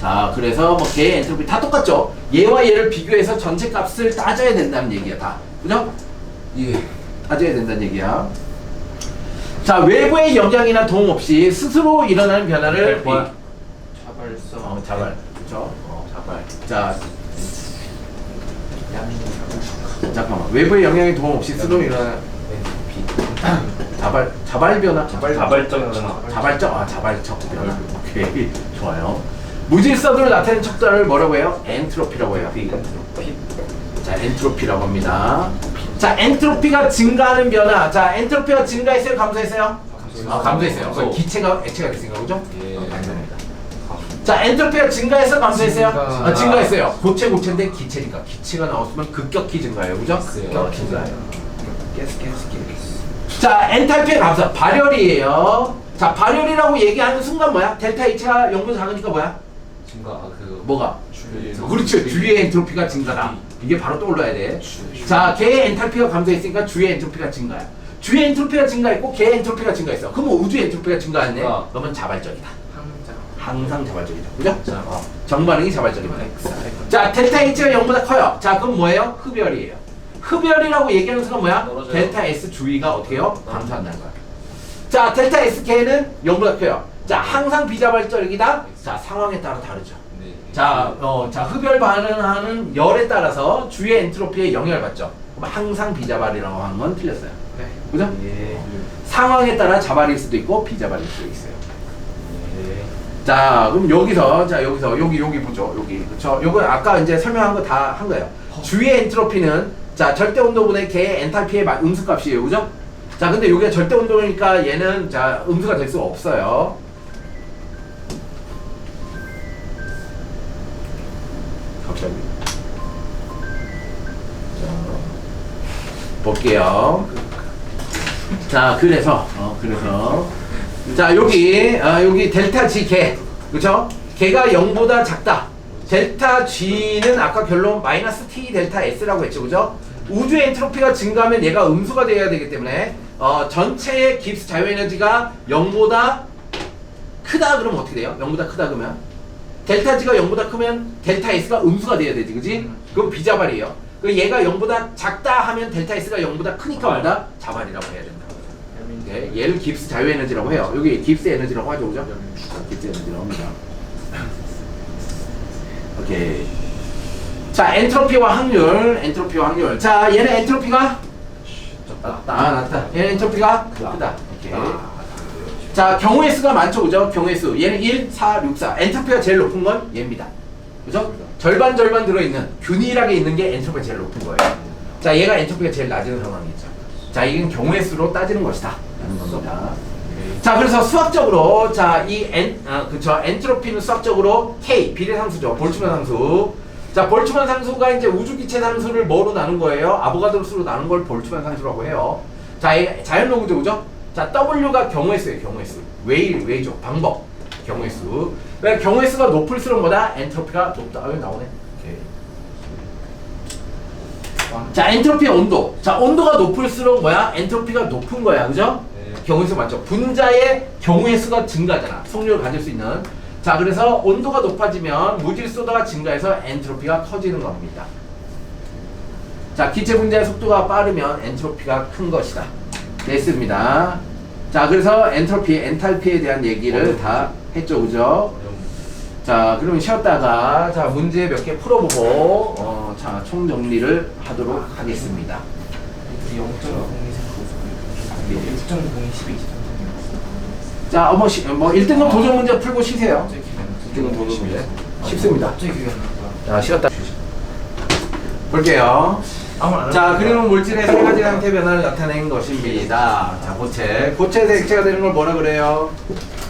자, 그래서 뭐 개의 엔트로피 다 똑같죠. 얘와 얘를 비교해서 전체 값을 따져야 된다는 얘기야, 다. 그죠? 예, 따져야 된다는 얘기야. 자, 외부의 영향이나 도움 없이 스스로 일어나는 변화를 자발성. 자발. 그쵸? 자발. 자, 잠깐만. 외부의 영향이 도움 없이 스스로 일어나는 자발 변화. 자발적 변화. 자발적 변화. 오케이. 좋아요. 무질서도를 나타내는 척도를 뭐라고 해요? 엔트로피라고 해요. 자, 엔트로피라고 합니다. 자, 엔트로피가 증가하는 변화. 자, 엔트로피가 증가했어요? 감소했어요? 감소했어요. 그럼 기체가 액체가 됐으니까, 그죠? 예. 감소합니다. 자, 엔트로피가 증가해서 감소했어요? 증가했어요. 고체인데 기체니까. 기체가 나왔으면 급격히 증가해요, 그죠? 증가해요. 자, 엔탈피의 감소. 발열이에요. 자, 발열이라고 얘기하는 순간 뭐야? 델타 H가 0보다 작으니까 뭐야? 뭐가? 그렇죠. 주위의 엔트로피가 증가다. 이게 바로 떠올라야 돼. 자, 개의 엔탈피가 감소했으니까 주위의 엔트로피가 증가야. 주위의 엔트로피가 증가했고 개의 엔트로피가 증가했어. 그럼 우주의 엔트로피가 증가했네. 그러면 자발적이다. 항상 자발적이다. 그죠? 정반응이 자발적입니다. 자, 델타 H가 0보다 커요. 자, 그럼 뭐예요? 흡열이에요. 흡열이라고 얘기하는 순간 뭐야? 떨어져요. 델타 S 주위가 어떻게 해요? 감소한다는 거야. 자, 델타 SK는 0보다 커요. 자, 항상 비자발적이다. 자, 상황에 따라 다르죠. 자, 흡열 반응하는 열에 따라서 주위의 엔트로피에 영향을 받죠. 그럼 항상 비자발이라고 하는 건 틀렸어요. 네. 그죠? 예. 상황에 따라 자발일 수도 있고 비자발일 수도 있어요. 예. 자, 그럼 여기서 여기 보죠. 여기. 그쵸? 요거 아까 이제 설명한 거 다 한 거예요. 주위의 엔트로피는 자, 절대 온도분의 개의 엔탈피의 음수값이에요. 그죠? 자, 근데 여기가 절대 온도니까 얘는 자, 음수가 될 수가 없어요. 갑자기. 자, 볼게요. 자, 그래서 자, 여기 델타 G 개. 그쵸? 걔가 0보다 작다. 델타 G는 아까 결론 마이너스 T 델타 S라고 했죠. 그죠? 우주 엔트로피가 증가하면 얘가 음수가 되어야 되기 때문에 전체의 깁스 자유에너지가 0보다 크다 그러면 어떻게 돼요? 0보다 크다 그러면 델타 G가 0보다 크면 델타 S가 음수가 돼야 되지. 그지? 그럼 비자발이에요. 얘가 0보다 작다 하면 델타 S가 0보다 크니까 뭐다? 자발이라고 해야 된다. 네, 얘를 깁스 자유에너지라고 해요. 여기 깁스 에너지라고 하죠. 그죠? 깁스 에너지라고 합니다. 오케이. 자, 엔트로피와 확률. 자, 얘는 엔트로피가 낮다. 얘는 엔트로피가 크다. 오케이. 자, 경우의 수가 많죠, 그죠? 경우의 수. 얘는 1, 4, 6, 4. 엔트로피가 제일 높은 건 얘입니다. 그죠? 절반 들어있는 균일하게 있는 게 엔트로피가 제일 높은 거예요. 자, 얘가 엔트로피가 제일 낮은 상황이죠. 자, 이건 경우의 수로 따지는 것이다. 라는 겁니다. 자, 그래서 수학적으로 자, 엔트로피는 수학적으로 K 비례상수죠. 볼츠만 상수. 자, 볼츠만 상수가 이제 우주기체 상수를 뭐로 나눈 거예요? 아보가드로 수로 나눈 걸 볼츠만 상수라고 해요. 자, 자연노구죠, 그죠? 자, W가 경우의 수예요, 경우의 수. 웨이죠, 방법. 경우의 수. 그러니까 경우의 수가 높을수록 뭐다? 엔트로피가 높다. 여기 나오네. 오케이. 자, 엔트로피의 온도. 자, 온도가 높을수록 뭐야? 엔트로피가 높은 거야, 그죠? 경우의 수 맞죠? 분자의 경우의 수가 증가하잖아. 속력을 가질 수 있는. 자, 그래서 온도가 높아지면 무질소도가 증가해서 엔트로피가 커지는 겁니다. 자, 기체 분자의 속도가 빠르면 엔트로피가 큰 것이다. 됐습니다. 자, 그래서 엔탈피에 대한 얘기를 다 했죠, 그죠? 자, 그러면 쉬었다가 자, 문제 몇 개 풀어보고 자, 총 정리를 하도록 하겠습니다. 0.02 자, 뭐 1등급 도전 문제 풀고 쉬세요. 1등급 도전 문제 쉽습니다. 갑자기 기억이 안 자, 나고요. 쉬었다. 볼게요. 자, 그림은 물질의 세 가지 형태 변화를 나타낸 것입니다. 자, 고체에서 액체가 되는 걸 뭐라 그래요?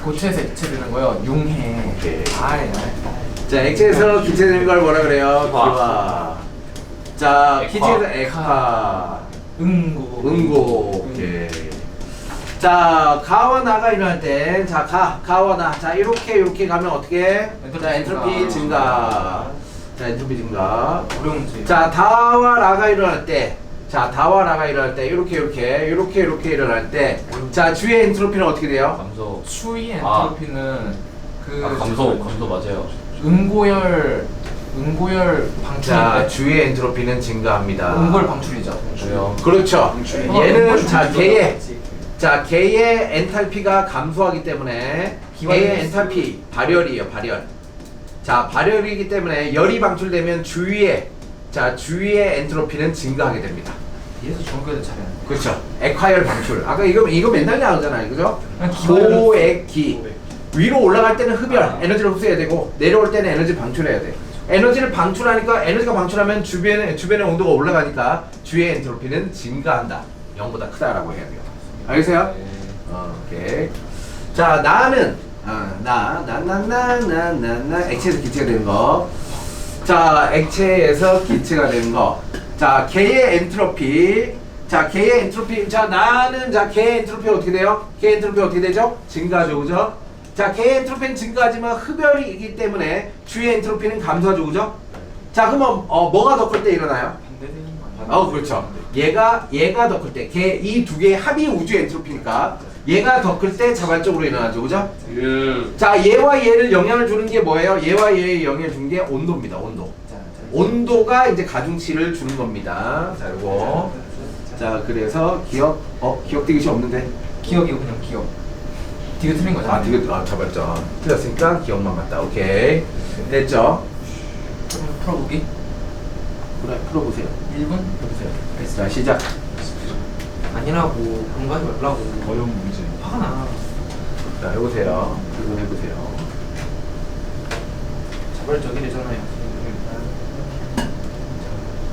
고체에서 액체 되는 거요. 융해. 오케이. 네. 자, 액체에서 기체 되는 걸 뭐라 그래요? 기화. 자, 기체에서 액화. 응고. 오케이. 자, 가와 나가 일어날 때, 자, 가와 나. 자, 이렇게 가면 어떻게? 자, 엔트로피 증가. 자, 엔트로피 증가. 어려운 문제. 자, 다와 라가 일어날 때, 이렇게 일어날 때, 자, 주의 엔트로피는 어떻게 돼요? 감소. 추위 엔트로피는 감소 맞아요. 응고열 자, 방출인데. 주의 엔트로피는 증가합니다. 응고열 방출이죠. 왜요? 그렇죠. 얘는 응고열 자, 방출이죠. 걔의 엔탈피가 감소하기 때문에 걔의 기관이 엔탈피 발열이에요, 발열. 자, 발열이기 때문에 열이 방출되면 주위의 엔트로피는 증가하게 됩니다. 이래서 중학교에도 잘해요. 그렇죠. 액화열 방출. 아까 이거 맨날 나오잖아요, 그죠? 기관이 고액기. 위로 올라갈 때는 흡열, 에너지를 흡수해야 되고 내려올 때는 에너지 방출해야 돼. 에너지를 방출하니까 에너지가 방출하면 주변의 온도가 올라가니까 주위의 엔트로피는 증가한다. 0보다 크다라고 해야 돼요. 알겠어요? 오케이. 자, 나는 액체에서 기체가 되는 거. 자, 액체에서 기체가 되는 거. 자, 걔의 엔트로피. 자, 걔의 엔트로피. 자, 걔의 엔트로피 어떻게 돼요? 걔의 엔트로피 어떻게 되죠? 증가하죠, 그죠? 자, 걔의 엔트로피는 증가하지만 흡열이기 때문에 주의 엔트로피는 감소하죠, 그죠? 자, 그러면 뭐가 더 클 때 일어나요? 반대되는 거 아니에요? 그렇죠. 얘가 더 클 때, 이 두 개의 합이 우주 엔트로피니까 얘가 더 클 때 자발적으로 일어나죠, 그죠? 자, 얘와 얘를 영향을 주는 게 뭐예요? 얘와 얘의 영향을 주는 게 온도입니다, 온도. 온도가 이제 가중치를 주는 겁니다. 자, 요거. 자, 그래서 기억 디귿이 없는데. 기억이요, 그냥 기억. 디귿 틀린 거잖아. 디귿, 자발적. 틀렸으니까 기억만 맞다. 오케이. 됐죠? 풀어보기. 그래, 풀어보세요. 1분? 해보세요. 자, 시작. 아니라고. 그런 거 하지 말라고. 어려운 문제. 화가 나. 자, 해보세요. 이거 해보세요. 자발적이래잖아요.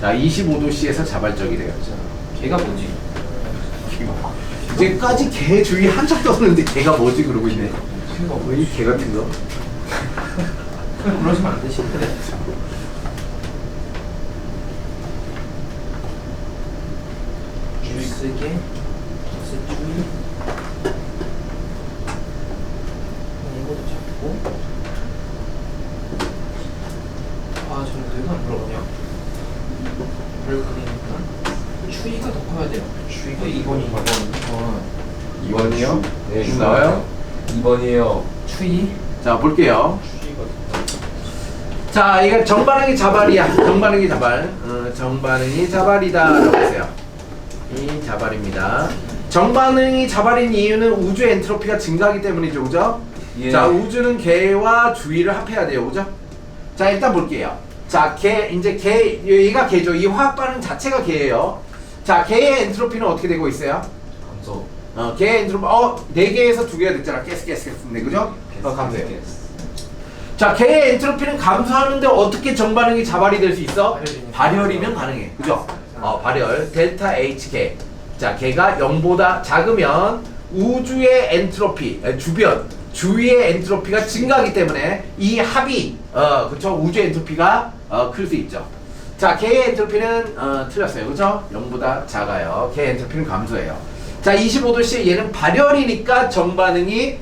자, 25도씨에서 자발적이래요. 걔가 뭐지? 이제까지 개 주위 한참 떠드는데 개가 뭐지 그러고 있네. 걔가 왜 이 개 같은 거? 그냥 그러시면 안 되시는데. 주스게 주스 이것도 잡고 별을 그리니까 추위가 더 커야 돼요. 추위가 2번이 2번이요? 네, 쭉 나와요? 2번이에요. 추위? 자 볼게요. 추위가 자 이게 정반응이 자발이야. 정반응이 자발. 정반응이 자발이다 라고 했어요. 이 자발입니다. 정반응이 자발인 이유는 우주의 엔트로피가 증가하기 때문이죠, 그죠? 예. 자 우주는 개와 주위를 합해야 돼요, 그죠? 자 일단 볼게요. 자 이제 얘가 개죠. 이 화학 반응 자체가 개예요. 자 개의 엔트로피는 어떻게 되고 있어요? 감소. 개의 엔트로피 4개에서 2개가 됐잖아. 네, 그죠? 감소해요. 자 개의 엔트로피는 감소하는데 어떻게 정반응이 자발이 될 수 있어? 발열이면 가능해, 그죠? 발열 델타 H개. 자 개가 0보다 작으면 우주의 엔트로피 주위의 엔트로피가 증가하기 때문에 이 합이 그쵸 우주의 엔트로피가 클 수 있죠. 자 개의 엔트로피는 틀렸어요, 그쵸? 0보다 작아요. 개의 엔트로피는 감소해요. 자 25도씨 얘는 발열이니까 정반응이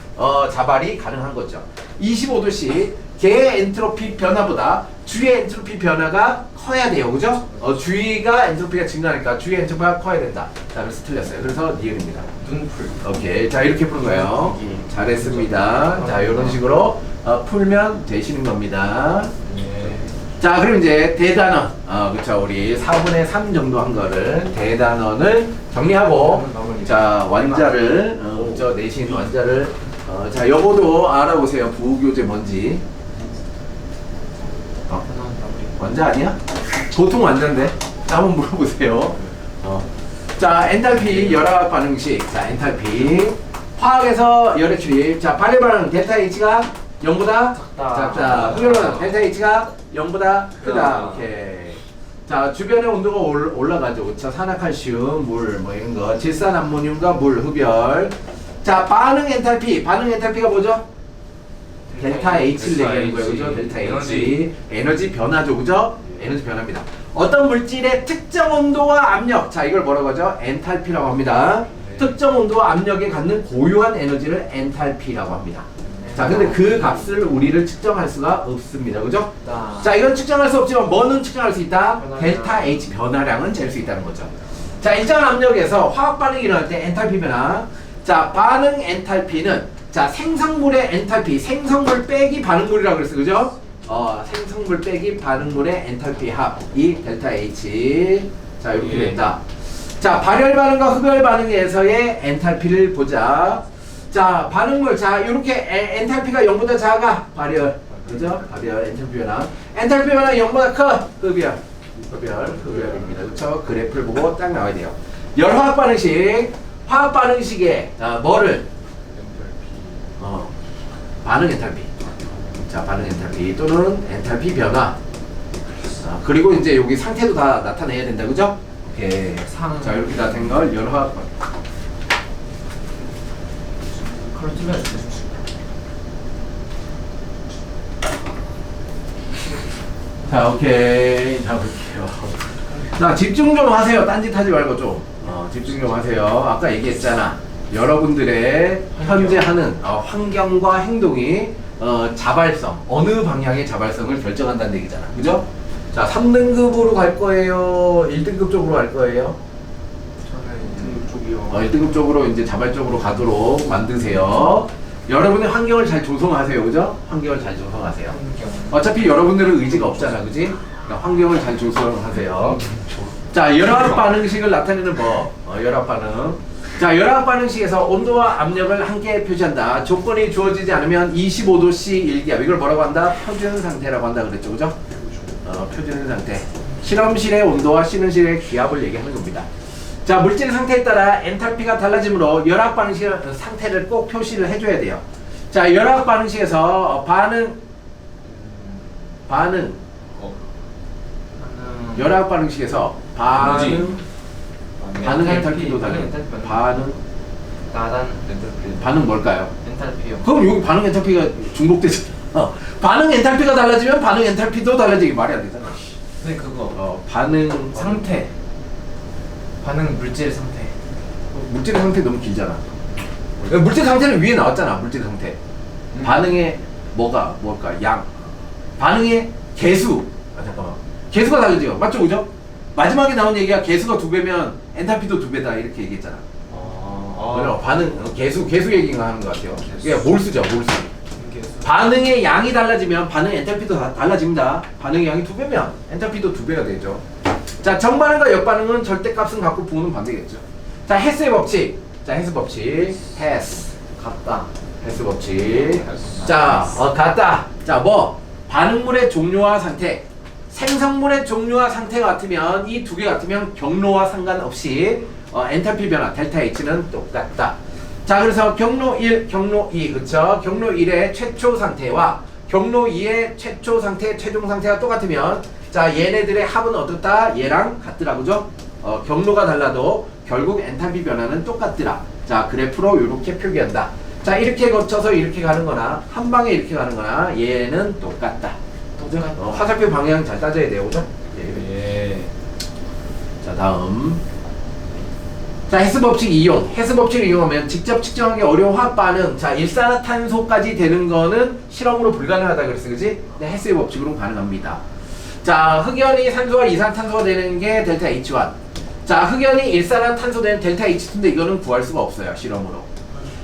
자발이 가능한 거죠. 25도씨 개의 엔트로피 변화보다 주위의 엔트로피 변화가 커야 돼요, 그죠? 주위가 엔트로피가 증가하니까 주위의 엔트로피가 커야 된다. 자 그래서 틀렸어요. 그래서 니은입니다. 눈풀. 오케이, 자 이렇게 푸는 거예요. 잘했습니다. 자 이런 식으로 풀면 되시는 겁니다. 예. 자 그럼 이제 대단원 그쵸 우리 4분의 3 정도 한 거를 대단원을 정리하고 자 완자를 그쵸 내신 완자를 자 요거도 알아보세요. 부교재 뭔지. 완자 아니야? 보통 완자인데. 자 한번 물어보세요. 자 엔탈피 열화 반응식. 자 엔탈피 화학에서 열의 출입. 자 발열 반응 델타 H가 0보다 작다. 흡열 델타 H가 0보다 크다. 오케이. 자 주변의 온도가 올라가죠. 그쵸? 산화칼슘, 물 뭐 이런 거. 질산암모늄과 물 흡열. 자 반응 엔탈피가 뭐죠? 델타 H를 얘기하는 거예요, 그죠? 델타 H. 에너지 변화죠, 그죠? 에너지 변화입니다. 어떤 물질의 특정 온도와 압력, 자 이걸 뭐라고 하죠? 엔탈피라고 합니다. 특정 온도와 압력에 갖는 고유한 에너지를 엔탈피라고 합니다. 자 근데 그 값을 우리를 측정할 수가 없습니다, 그죠? 자 이건 측정할 수 없지만 뭐는 측정할 수 있다? 델타 H 변화량은 잴 수 있다는 거죠. 자 일정한 압력에서 화학 반응이 일어날 때 엔탈피 변화. 자 반응 엔탈피는 자 생성물의 엔탈피, 생성물 빼기 반응물이라고 그랬어, 그죠? 생성물 빼기 반응물의 엔탈피 합이 델타 H. 자 이렇게 된다. 자 발열 반응과 흡열 반응에서의 엔탈피를 보자. 자 반응물, 자 이렇게 엔탈피가 0보다 작아 발열, 그죠? 발열 엔탈피 변화. 엔탈피 변화 0보다 커 흡열입니다, 그렇죠? 그래프를 보고 딱 나와야 돼요. 열화학 반응식, 화학 반응식에 뭐를 반응 엔탈피. 자, 반응 엔탈피 또는 엔탈피 변화. 그리고 이제 여기 상태도 다 나타내야 된다, 그죠? 오케이. 자, 이렇게 다 된 걸 열화학 반응. 그걸 틀려야 돼. 자, 오케이. 자, 볼게요. 자, 집중 좀 하세요. 딴짓 하지 말고 좀. 집중 좀 하세요. 아까 얘기했잖아. 여러분들의 현재 하는 환경과 행동이 자발성, 어느 방향의 자발성을 결정한다는 얘기잖아. 그죠? 자, 3등급으로 갈 거예요? 1등급 쪽으로 갈 거예요? 저는 1등급 쪽이요. 1등급 쪽으로 이제 자발적으로 가도록 만드세요. 여러분의 환경을 잘 조성하세요. 그죠? 환경을 잘 조성하세요. 어차피 여러분들은 의지가 없잖아. 그지? 그러니까 환경을 잘 조성하세요. 자, 열화학 반응식을 나타내는 법. 열화학 반응. 자, 열화학 반응식에서 온도와 압력을 함께 표시한다. 조건이 주어지지 않으면 25도씨 일기압. 이걸 뭐라고 한다? 표준 상태라고 한다 그랬죠. 그죠? 표준 상태. 실험실의 온도와 실험실의 기압을 얘기하는 겁니다. 자, 물질의 상태에 따라 엔탈피가 달라지므로 열화학 반응식 상태를 꼭 표시를 해줘야 돼요. 자, 열화학 반응식에서 열화학 반응식에서 반응 엔탈피도 달라요. 반응 뭘까요? 엔탈피요. 그럼 여기 반응 엔탈피가 중복되잖아. 반응 엔탈피가 달라지면 반응 엔탈피도 달라지기 말이 안 되잖아. 네, 그거. 반응 상태. 반응 물질의 상태. 물질의 상태 너무 길잖아. 물질 상태는 위에 나왔잖아. 물질 상태. 반응의 뭘까? 양. 반응의 개수. 잠깐만. 개수가 다르죠. 맞죠, 그죠? 마지막에 나온 얘기가 개수가 2배면 엔탈피도 2배다 이렇게 얘기했잖아. 그래요. 반응 개수 얘기가 하는 것 같아요. 이게 몰수죠, 몰수. 반응의 양이 달라지면 반응의 엔탈피도 달라집니다. 반응의 양이 2배면 엔탈피도 2배가 되죠. 자, 정반응과 역반응은 절대값은 같고 부호는 반대겠죠. 자, 헤스의 법칙. 자, 헤스 법칙. 헤스. 같다. 헤스 법칙. 자, 같다. 자, 뭐 반응물의 종류와 상태. 생성물의 종류와 상태가 같으면 이 두 개 같으면 경로와 상관없이 엔탈피 변화 델타 H는 똑같다. 자, 그래서 경로 1, 경로 2, 그쵸? 경로 1의 최초 상태와 경로 2의 최초 상태, 최종 상태가 똑같으면 자, 얘네들의 합은 어떻다? 얘랑 같더라, 그죠? 경로가 달라도 결국 엔탈피 변화는 똑같더라. 자, 그래프로 이렇게 표기한다. 자, 이렇게 거쳐서 이렇게 가는 거나 한 방에 이렇게 가는 거나 얘는 똑같다. 화살표 방향 잘 따져야 돼요, 그죠? 예. 자, 다음. 자, 헤스 법칙 이용. 헤스 법칙을 이용하면 직접 측정하기 어려운 화학 반응. 자, 일산화탄소까지 되는 거는 실험으로 불가능하다 그랬어, 그지? 근데 헤스의 법칙으로 가능합니다. 자, 흑연이 산소와 이산탄소가 되는 게 델타 H1. 자, 흑연이 일산화탄소 되는 델타 H2인데 이거는 구할 수가 없어요, 실험으로.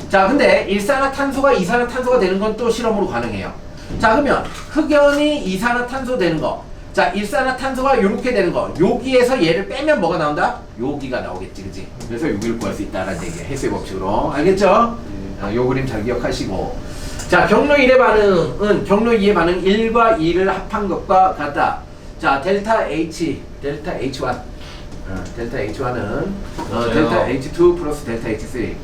자, 근데 일산화탄소가 이산화탄소가 되는 건 또 실험으로 가능해요. 자, 그러면 흑연이 이산화탄소 되는 거, 자, 일산화탄소가 이렇게 되는 거, 여기에서 얘를 빼면 뭐가 나온다? 여기가 나오겠지, 그지? 그래서 여기를 구할 수 있다라는 얘기야, 헤스의 법칙으로. 알겠죠? 요 그림 잘 기억하시고. 자, 경로 1의 반응은 경로 2의 반응 1과 2를 합한 것과 같다. 자, 델타 H, 델타 H1. 델타 H1은 델타 H2 플러스 델타 H3.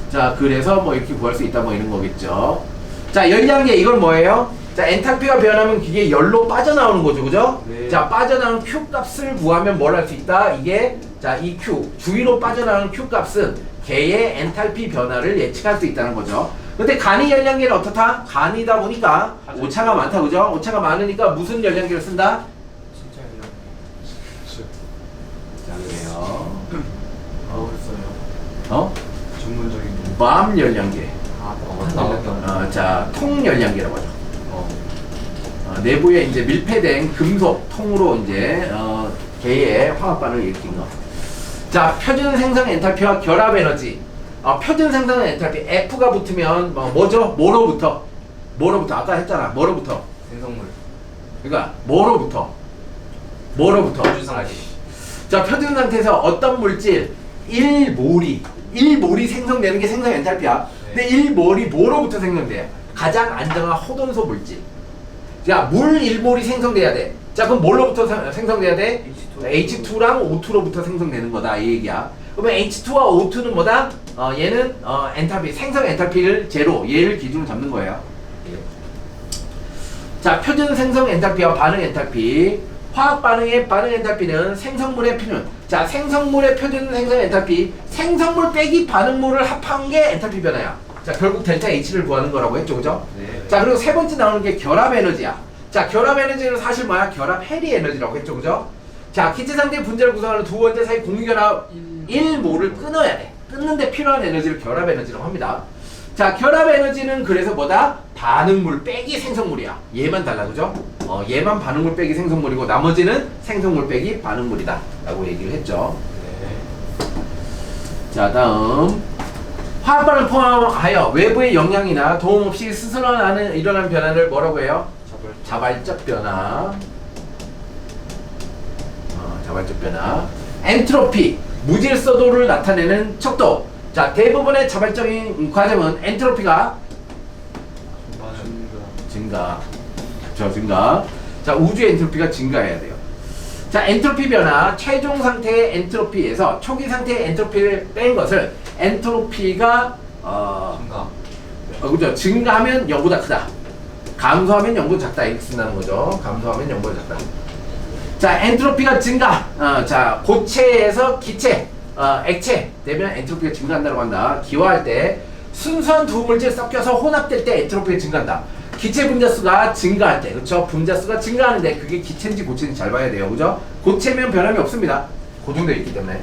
자, 그래서 뭐 이렇게 구할 수 있다 뭐 이런 거겠죠. 자, 열량계 이건 뭐예요? 자, 엔탈피가 변하면 그게 열로 빠져나오는 거죠, 그죠? 네. 자, 빠져나오는 Q 값을 구하면 뭘 할 수 있다? 이게 자, 이 Q 주위로 빠져나오는 Q 값은 개의 엔탈피 변화를 예측할 수 있다는 거죠. 근데 간이 열량계는 어떻다? 간이다 보니까 오차가 많다, 그죠? 오차가 많으니까 무슨 열량계를 쓴다? 진짜 자, 그래요. 어렵어요. 전문적인 밤 열량계. 나왔다. 자, 통 열량계라고 하죠. 내부에 이제 밀폐된 금속 통으로 이제 개의 화학 반응을 일으킨 거. 자, 표준 생성 엔탈피와 결합 에너지. 표준 생성 엔탈피 F가 붙으면 뭐죠? 뭐로부터? 아까 했잖아. 뭐로부터? 생성물. 그러니까 뭐로부터? 표준 상태. 자, 표준 상태에서 어떤 물질 1몰이 생성되는 게 생성 엔탈피야. 근데 1몰이 뭐로부터 생성돼요? 가장 안정한 호돈소 물질. 자, 물 1몰이 생성돼야 돼. 자, 그럼 뭘로부터 생성돼야 돼? H2랑 O2로부터 생성되는 거다, 이 얘기야. 그러면 H2와 O2는 뭐다? 얘는 엔탈피, 생성 엔탈피를 제로, 얘를 기준으로 잡는 거예요. 자, 표준 생성 엔탈피와 반응 엔탈피. 화학 반응의 반응 엔탈피는 생성물의 표준. 자, 생성물의 표준 생성 엔탈피, 생성물 빼기 반응물을 합한 게 엔탈피 변화야. 자, 결국 델타 H를 구하는 거라고 했죠, 그죠? 네. 자, 그리고 세 번째 나오는 게 결합 에너지야. 자, 결합 에너지는 사실 뭐야? 결합 해리 에너지라고 했죠, 그죠? 자, 기체 상태의 분자를 구성하는 두 원자 사이 공유결합 1몰을 끊어야 돼. 끊는데 필요한 에너지를 결합 에너지라고 합니다. 자, 결합 에너지는 그래서 뭐다? 반응물 빼기 생성물이야. 얘만 달라, 그죠? 얘만 반응물 빼기 생성물이고 나머지는 생성물 빼기 반응물이다 라고 얘기를 했죠. 자, 다음 화학 반응을 포함하여 외부의 영향이나 도움 없이 스스로 일어나는 변화를 뭐라고 해요? 자발적 변화. 자발적 변화. 엔트로피, 무질서도를 나타내는 척도. 자, 대부분의 자발적인 과정은 엔트로피가 증가. 그렇죠, 증가. 자, 우주의 엔트로피가 증가해야 돼요. 자, 엔트로피 변화, 최종 상태의 엔트로피에서 초기 상태의 엔트로피를 뺀 것을 엔트로피가 그죠? 증가하면 0보다 크다. 감소하면 0보다 작다. 이렇게 쓴다는 거죠. 감소하면 0보다 작다. 자, 엔트로피가 증가. 자, 고체에서 기체, 액체 되면 엔트로피가 증가한다고 한다. 기화할 때 순수한 두 물질 섞여서 혼합될 때 엔트로피가 증가한다. 기체 분자수가 증가할 때, 그렇죠? 분자수가 증가하는데 그게 기체인지 고체인지 잘 봐야 돼요, 그죠? 고체면 변함이 없습니다. 고정되어 있기 때문에.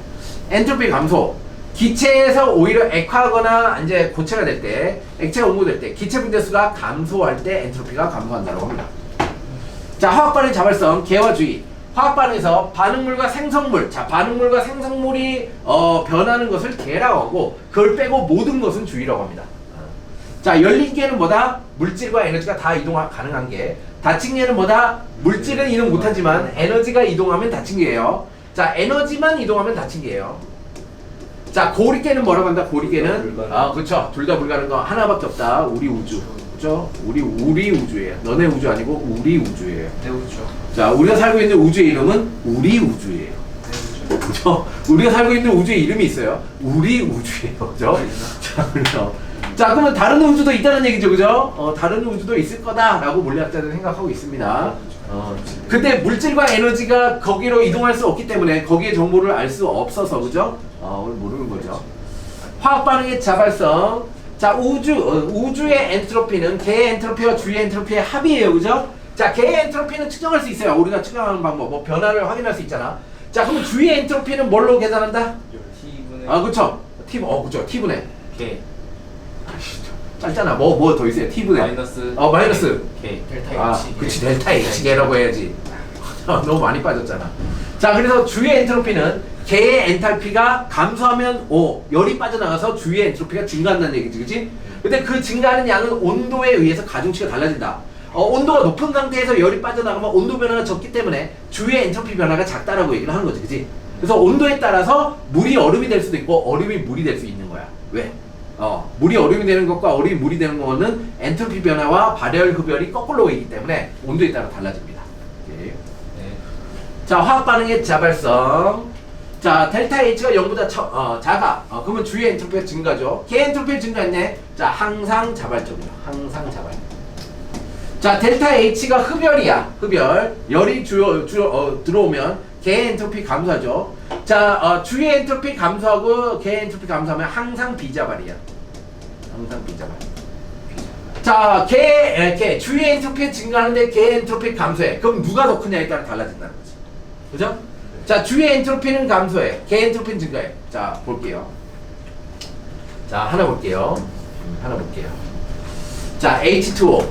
엔트로피 감소. 기체에서 오히려 액화하거나 이제 고체가 될 때, 액체가 온고될 때, 기체 분자수가 감소할 때 엔트로피가 감소한다고 합니다. 자, 화학 반응의 자발성, 개화주의. 화학 반응에서 반응물과 생성물, 자 반응물과 생성물이 변하는 것을 개라고 하고 그걸 빼고 모든 것은 주의라고 합니다. 자 열린 개는 뭐다? 물질과 에너지가 다 이동 가능한 게. 닫힌 개는 뭐다? 물질은 이동 못하지만 에너지가 이동하면 닫힌 개예요. 자 에너지만 이동하면 닫힌 개예요. 자 고리개는 뭐라고 한다? 고리개는 그렇죠. 둘 다 불가능한 거 하나밖에 없다. 우리 우주. 그죠? 우리 우주예요. 너네 우주 아니고 우리 우주예요. 내 우주. 자 우리가 살고 있는 우주의 이름은 우리 우주예요. 내 우주. 그죠? 우리가 살고 있는 우주의 이름이 있어요. 우리 우주예요. 그죠? 자 그래서 자 그러면 다른 우주도 있다는 얘기죠. 그죠? 다른 우주도 있을 거다라고 물리학자들은 생각하고 있습니다. 근데 물질과 에너지가 거기로 이동할 수 없기 때문에 거기에 정보를 알 수 없어서 그죠? 오늘 모르는 거죠. 화학 반응의 자발성. 자 우주의 엔트로피는 개의 엔트로피와 주의 엔트로피의 합이에요. 그죠? 자 개의 엔트로피는 측정할 수 있어요. 우리가 측정하는 방법 뭐 변화를 확인할 수 있잖아. 자 그럼 주의 엔트로피는 뭘로 계산한다? T분의 그쵸. 그쵸. T분의 K. 짧잖아. 뭐 더 있어요? T분의 마이너스 K. 델타 H. 그치 델타 H개라고 해야지. 너무 많이 빠졌잖아. 자 그래서 주의 엔트로피는 개의 엔탈피가 감소하면 열이 빠져나가서 주의 엔트로피가 증가한다는 얘기지. 그치? 근데 그 증가하는 양은 온도에 의해서 가중치가 달라진다. 온도가 높은 상태에서 열이 빠져나가면 온도 변화가 적기 때문에 주의 엔트로피 변화가 작다라고 얘기를 하는 거지. 그치? 그래서 온도에 따라서 물이 얼음이 될 수도 있고 얼음이 물이 될 수 있는 거야. 왜? 물이 얼음이 되는 것과 얼음이 물이 되는 거는 엔트로피 변화와 발열 흡열이 거꾸로 있기 때문에 온도에 따라 달라집니다. 오케이. 네. 자 화학 반응의 자발성. 자 델타 H가 0보다 작아. 그러면 주의 엔트로피가 증가죠. 개 엔트로피가 증가했네. 자 항상 자발적이죠. 항상 자발. 자 델타 H가 흡열이야. 흡열. 열이 들어오면 개 엔트로피 감소하죠. 자 주의 엔트로피 감소하고 개 엔트로피 감소하면 항상 비자발이야. 항상 비자발. 자 주의 엔트로피 증가하는데 개 엔트로피 감소해. 그럼 누가 더 크냐에 따라 달라진다는 거지. 그죠? 자 주의 엔트로피는 감소해. 개 엔트로피는 증가해. 자 볼게요. 자 하나 볼게요. 자 H2O.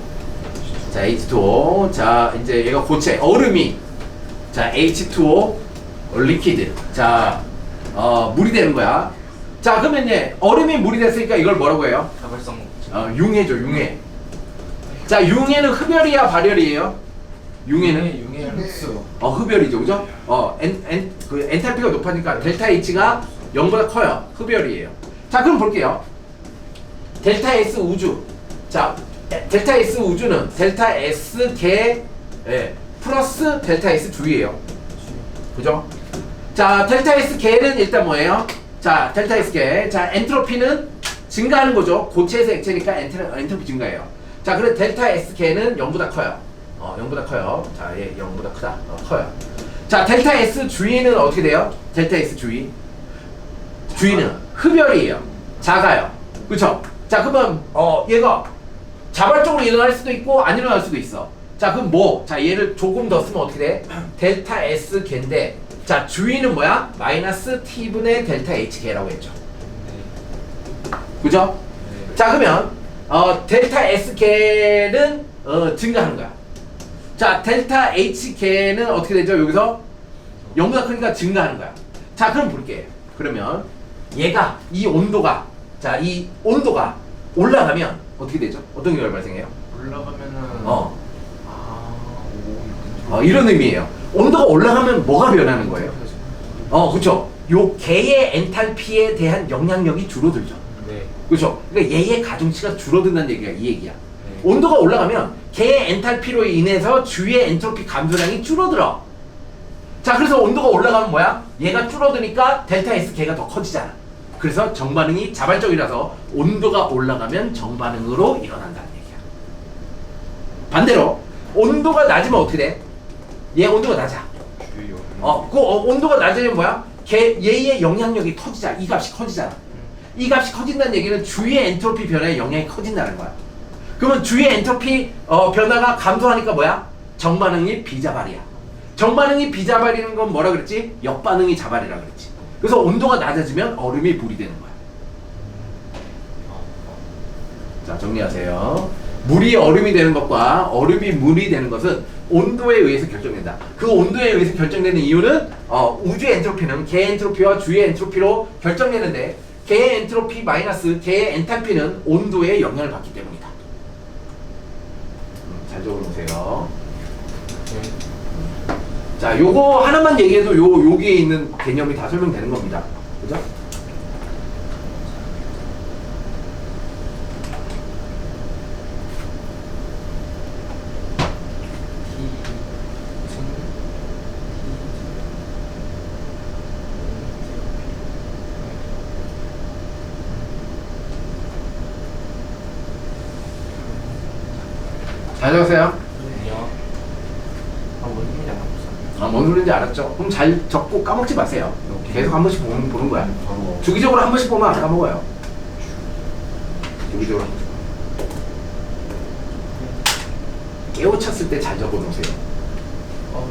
자 H2O. 자 이제 얘가 고체 얼음이. 자 H2O 리퀴드. 자 물이 되는 거야. 자 그러면 이제 얼음이 물이 됐으니까 이걸 뭐라고 해요? 자발성. 융해죠. 융해. 자 융해는 흡열이야 발열이에요? 융의 흡수. 흡열이죠. 그죠? 그 엔탈피가 높으니까 델타 H가 0보다 커요. 흡열이에요. 자 그럼 볼게요. 델타 S 우주. 자 델타 S 우주는 델타 S 개 플러스 델타 S 주위예요. 그죠? 자 델타 S 개는 일단 뭐예요? 자 델타 S 개. 자 엔트로피는 증가하는 거죠. 고체에서 액체니까 엔트로피 증가해요. 자 그래 델타 S 개는 0보다 커요. 0보다 커요. 자, 얘 0보다 크다. 커요. 자, 델타 S 주위는 어떻게 돼요? 델타 S 주위. 주위는 흡열이에요. 작아요. 그쵸? 자, 그러면, 얘가 자발적으로 일어날 수도 있고, 안 일어날 수도 있어. 자, 그럼 뭐? 자, 얘를 조금 더 쓰면 어떻게 돼? 델타 S 개인데, 자, 주위는 뭐야? 마이너스 T분의 델타 H 개라고 했죠. 그죠? 자, 그러면, 델타 S 개는, 증가하는 거야. 자 델타 H개는 어떻게 되죠? 여기서 0보다 크니까 증가하는 거야. 자 그럼 볼게. 그러면 얘가 이 온도가 올라가면 어떻게 되죠? 어떤 결과가 발생해요? 올라가면은 이런 의미예요. 온도가 올라가면 뭐가 변하는 거예요? 그쵸. 요 개의 엔탈피에 대한 영향력이 줄어들죠. 네. 그쵸. 그러니까 얘의 가중치가 줄어든다는 얘기가 이 얘기야. 온도가 올라가면 개의 엔탈피로 인해서 주위의 엔트로피 감소량이 줄어들어. 자 그래서 온도가 올라가면 뭐야? 얘가 줄어드니까 델타 S 개가 더 커지잖아. 그래서 정반응이 자발적이라서 온도가 올라가면 정반응으로 일어난다는 얘기야. 반대로 온도가 낮으면 어떻게 돼? 얘 온도가 낮아. 온도가 낮으면 뭐야? 얘의 영향력이 커지잖아. 이 값이 커지잖아. 이 값이 커진다는 얘기는 주위의 엔트로피 변화에 영향이 커진다는 거야. 그러면 주위의 엔트로피 변화가 감소하니까 뭐야? 정반응이 비자발이야. 정반응이 비자발이는 건 뭐라 그랬지? 역반응이 자발이라 그랬지. 그래서 온도가 낮아지면 얼음이 물이 되는 거야. 자 정리하세요. 물이 얼음이 되는 것과 얼음이 물이 되는 것은 온도에 의해서 결정된다. 그 온도에 의해서 결정되는 이유는 우주의 엔트로피는 개의 엔트로피와 주의 엔트로피로 결정되는데 개의 엔트로피 마이너스 개의 엔탈피는 온도에 영향을 받기 때문이다. 잘 적어놓으세요. 자, 요거 하나만 얘기해도 여기에 있는 개념이 다 설명되는 겁니다. 그죠? 잘 적으세요. 네요. 뭔 소리인지 알았어. 뭔 소리인지 알았죠? 그럼 잘 적고 까먹지 마세요. 계속 한 번씩 보는 거야. 주기적으로 한 번씩 보면 안 까먹어요. 주기적으로 한 번씩. 깨우쳤을 때 잘 적어 놓으세요.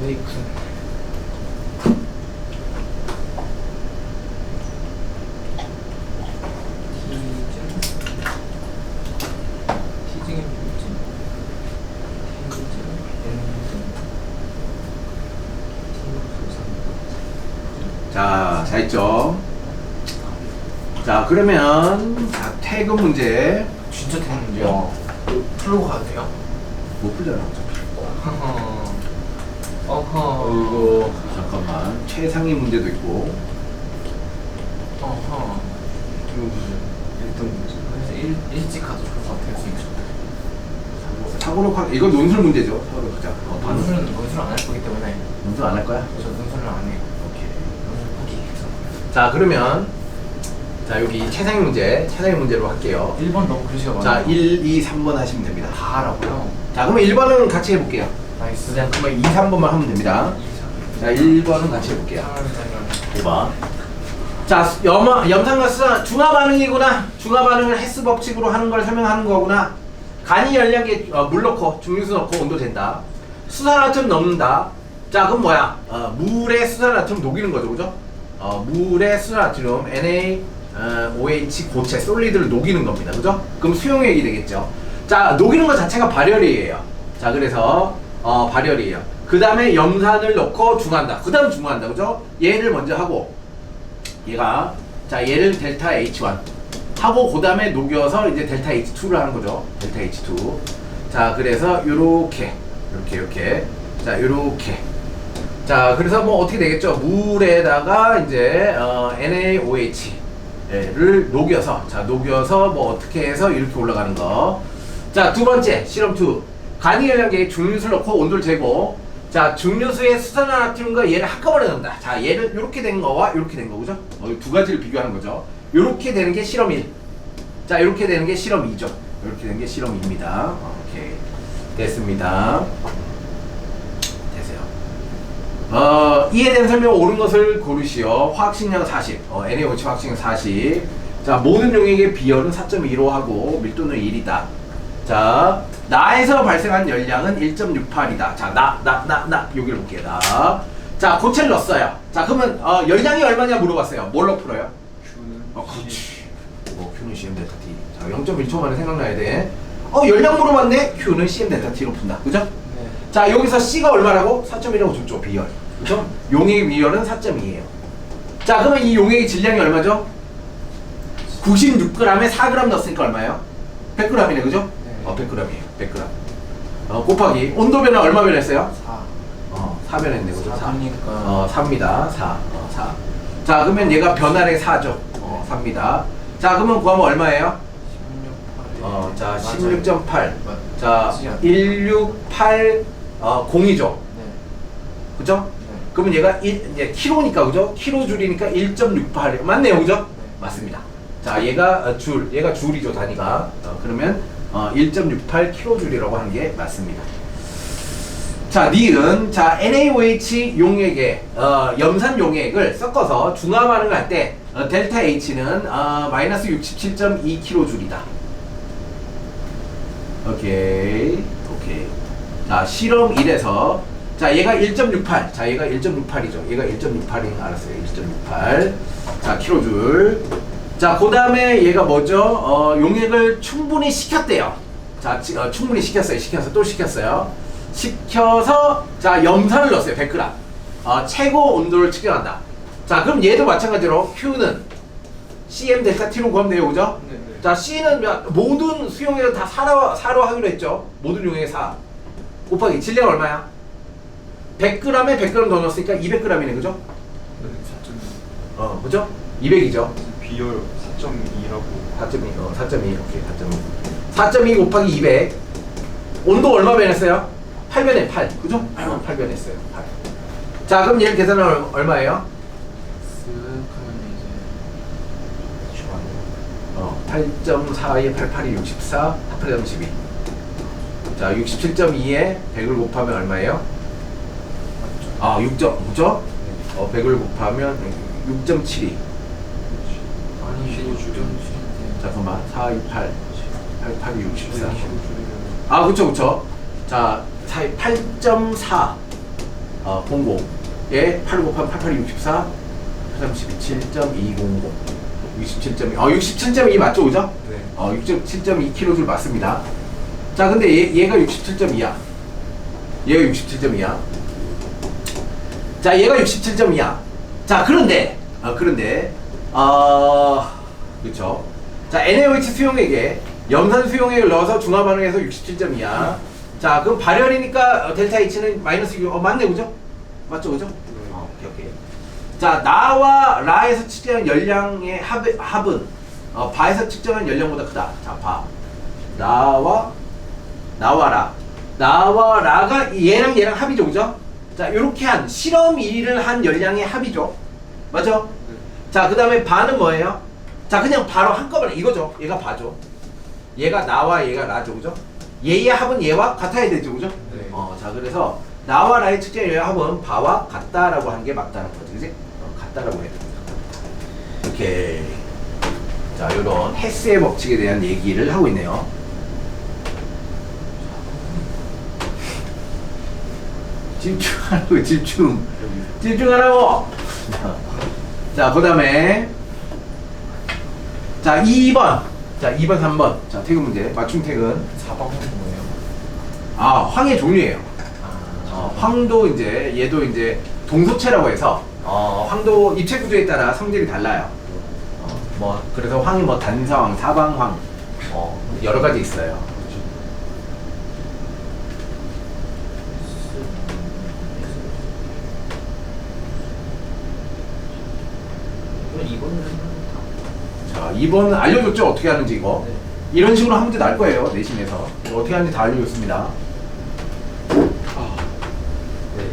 웨이크. 티징의 물질. 자, 잘 했죠? 자, 그러면 자, 퇴근 문제 진짜 되는데요? 풀고 가도 돼요? 못 풀잖아. 어차피. 어허. 그리고 잠깐만 최상위 문제도 있고. 어허. 그래서 일찍 가도 좋을 것 같아요, 진짜. 사고로 이건 논술 문제죠. 사고로 가자. 논술은 안 할 거기 때문에. 논술 안 할 거야? 저 논술을 안 해요. 오케이. 논술 포기해서. 자, 그러면 자, 여기 최상위 문제로 할게요. 1번 너무 글씨가 많아요. 자, 1, 2, 3번 하시면 됩니다. 다 하라고요? 자, 그러면 1번은 같이 해볼게요. 나이스. 그냥 그러면 2, 3번만 하면 됩니다. 자, 1번은 같이 해볼게요. 1번. 자, 염산과 수산 중화 반응이구나. 중화 반응을 헬스 법칙으로 하는 걸 설명하는 거구나. 간이 열량에 물 넣고 중류수 넣고 온도 된다. 수산화툼 넣는다. 자, 그럼 뭐야? 물에 수산화툼 녹이는 거죠, 그죠? 물에 수산화툼 NaOH 고체 솔리드를 녹이는 겁니다, 그죠? 그럼 수용액이 되겠죠. 자, 녹이는 것 자체가 발열이에요. 자, 그래서 발열이에요. 그 다음에 염산을 넣고 중화한다. 그 다음 중화한다, 그죠? 얘를 먼저 하고 얘가 자, 얘를 델타 H1 하고 그 다음에 녹여서 이제 델타 H2를 하는 거죠. 델타 H2. 자, 그래서 요렇게 자, 요렇게. 자, 그래서 뭐 어떻게 되겠죠? 물에다가 이제 NaOH를 녹여서 자, 녹여서 뭐 어떻게 해서 이렇게 올라가는 거. 자, 두 번째 실험 2. 간이 열량계에 중류수를 넣고 온도를 재고 자, 중류수의 수산화나트륨과 얘를 한꺼번에 넣는다. 자, 얘를 이렇게 된 거와 이렇게 된 거, 그죠? 두 가지를 비교하는 거죠. 이렇게 되는 게 실험 1. 자, 이렇게 되는 게 실험 2죠. 이렇게 되는 게 실험 2입니다. 오케이. 됐습니다. 되세요. 이에 대한 설명 옳은 것을 고르시오. 화학식량 40. NaOH 화학식량 40. 자, 모든 용액의 비열은 4.15 하고 밀도는 1이다. 자, 나에서 발생한 열량은 1.68이다. 자, 여기를 볼게요. 나. 자, 고체를 넣었어요. 자, 그러면 열량이 얼마냐 물어봤어요. 뭘로 풀어요? 그렇지. Q는 CM 델타 T. 자, 0.1초 만에 생각나야 돼. 열량 물어봤네? Q는 CM 델타 T로 푼다. 그죠? 네. 자, 여기서 C가 얼마라고? 4.1이라고 줬죠. 비열. 그죠? 용액 비열은 4.2예요. 자, 그러면 이 용액의 질량이 얼마죠? 96g에 4g 넣었으니까 얼마예요? 100g이네. 그죠? 네. 100g이에요. 100g. 곱하기 온도 변화 얼마 변했어요? 4 변했네. 그죠? 4. 4니까 4입니다. 4. 4. 자, 그러면 얘가 변화량이 4죠. 4입니다. 자, 그러면 구하면 얼마예요? 16.8. 자, 16.8. 자, 맞지 않나요? 168 0이죠. 네. 그죠? 네. 그러면 얘가 이제 킬로니까 그죠? 킬로줄이니까 1.68 맞네요, 그죠? 네. 맞습니다. 자, 얘가 얘가 줄이죠, 단위가. 그러면 1.68 킬로줄이라고 하는 게 맞습니다. 자, 니은 자, NaOH 용액에 염산 용액을 섞어서 중화 반응을 할 때 델타 H는 마이너스 67.2 킬로줄이다. 오케이. 자, 실험 1에서 자, 얘가 1.68. 자, 얘가 1.68이죠. 얘가 1.68인 알았어요. 1.68. 자, 킬로줄. 자, 그 다음에 얘가 뭐죠? 용액을 충분히 식혔대요. 자, 충분히 시켰어요. 또 시켰어요. 시켜서 자, 염산을 넣었어요. 100g. 최고 온도를 측정한다. 자, 그럼 얘도 마찬가지로 Q는 CM 델타 T로 구하면 돼요. 그죠? 네. 자, C는 모든 수용액은 다 4로 하기로 했죠. 모든 용액의 4 곱하기 질량 얼마야? 100g에 100g 더 넣었으니까 200g이네. 그죠? 네, 4.2. 그죠? 200이죠. 비율 4.2라고. 4.2, 4.2, 오케이, 4.2. 4.2 곱하기 200. 온도 얼마 변했어요? 8변해, 8. 그죠? 8변했어요. 8. 자, 그럼 얘를 계산하면 얼마예요? 쓱 하면 이제 8.42에 88이 64, 8에 32. 자, 67.2에 100을 곱하면 얼마예요? 6.5죠? 100을 곱하면 6.72. 아니 이게 6.7인데. 잠깐만, 428, 88이 64. 그쵸. 자, 8.4, 00에 8 곱하면 88이 64, 32, 7.200. 67.2. 67.2 맞죠, 그죠? 네. 67.2kJ 맞습니다. 자, 근데 얘가 67.2야. 얘가 67.2야. 자, 얘가 67.2야. 자, 그런데, 그쵸. 자, NaOH 수용액에 염산 수용액을 넣어서 중화 반응해서 67.2야. 자, 그럼 발열이니까 델타 H는 마이너스 6. 맞네, 그죠? 맞죠, 그죠? 오케이. 자, 나와 라에서 측정한 열량의 합은 바에서 측정한 열량보다 크다. 자, 바. 나와 라가 얘랑 합이죠, 그죠? 자, 요렇게 한 실험 1을 한 열량의 합이죠. 맞죠? 자, 그 다음에 바는 뭐예요? 자, 그냥 바로 한꺼번에 이거죠. 얘가 바죠. 얘가 나와 얘가 라죠, 그죠? 얘의 합은 얘와 같아야 되죠, 그죠? 네. 자, 그래서 나와 라의 측정 열량 합은 바와 같다라고 한 게 맞다는 거지, 그지? 같다라고 해야 됩니다. 이렇게. 자, 요런 헤스의 법칙에 대한 얘기를 하고 있네요. 집중하라고, 집중하라고. 자, 그 다음에 자, 2번. 자, 2번, 3번. 자, 태그 문제. 맞춤 태그는 4번은 뭐예요? 황의 종류예요. 황도 이제 얘도 이제 동소체라고 해서 황도 입체 구조에 따라 성질이 달라요. 그래서 황이 단사황, 사방황 여러 가지 있어요. 자, 2번은 알려줬죠? 어떻게 하는지 이거. 네. 이런 식으로 하면 날 거예요. 내신에서. 이거 어떻게 하는지 다 알려줬습니다. 네.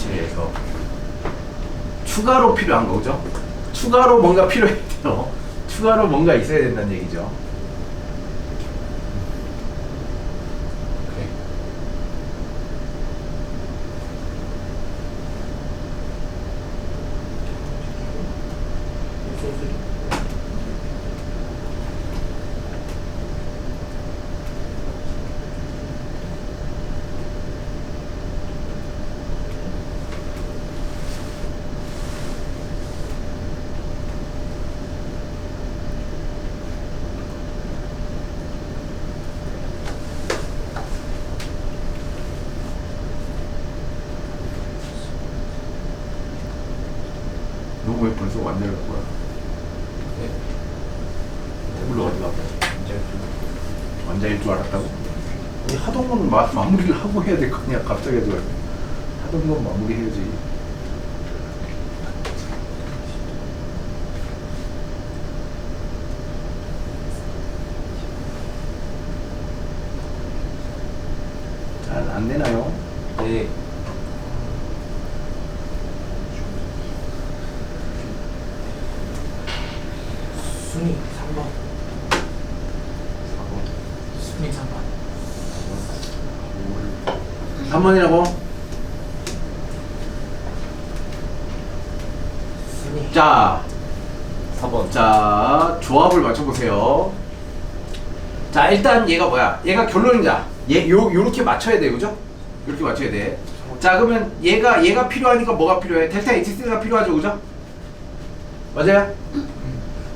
그래서 추가로 필요한 거죠. 추가로 뭔가 필요해요. 추가로 뭔가 있어야 된다는 얘기죠. 너 왜 벌써 완전히 갖고 와? 네. 물로 어디 가? 완전일 줄 알았다고? 아니, 하던 건 마무리를 하고 해야 될 거 아니야. 갑자기 하지 말고. 하던 건 마무리해야지. 잘 안 되나요? 네. 순위 3번. 4번. 스님 3번. 3번이라고? 자, 4번. 자, 조합을 맞춰보세요. 자, 일단 얘가 뭐야? 얘가 결론이자. 요렇게 맞춰야 돼, 그죠? 이렇게 맞춰야 돼. 자, 그러면 얘가 필요하니까 뭐가 필요해? 델타 H3가 필요하죠, 그죠? 맞아요?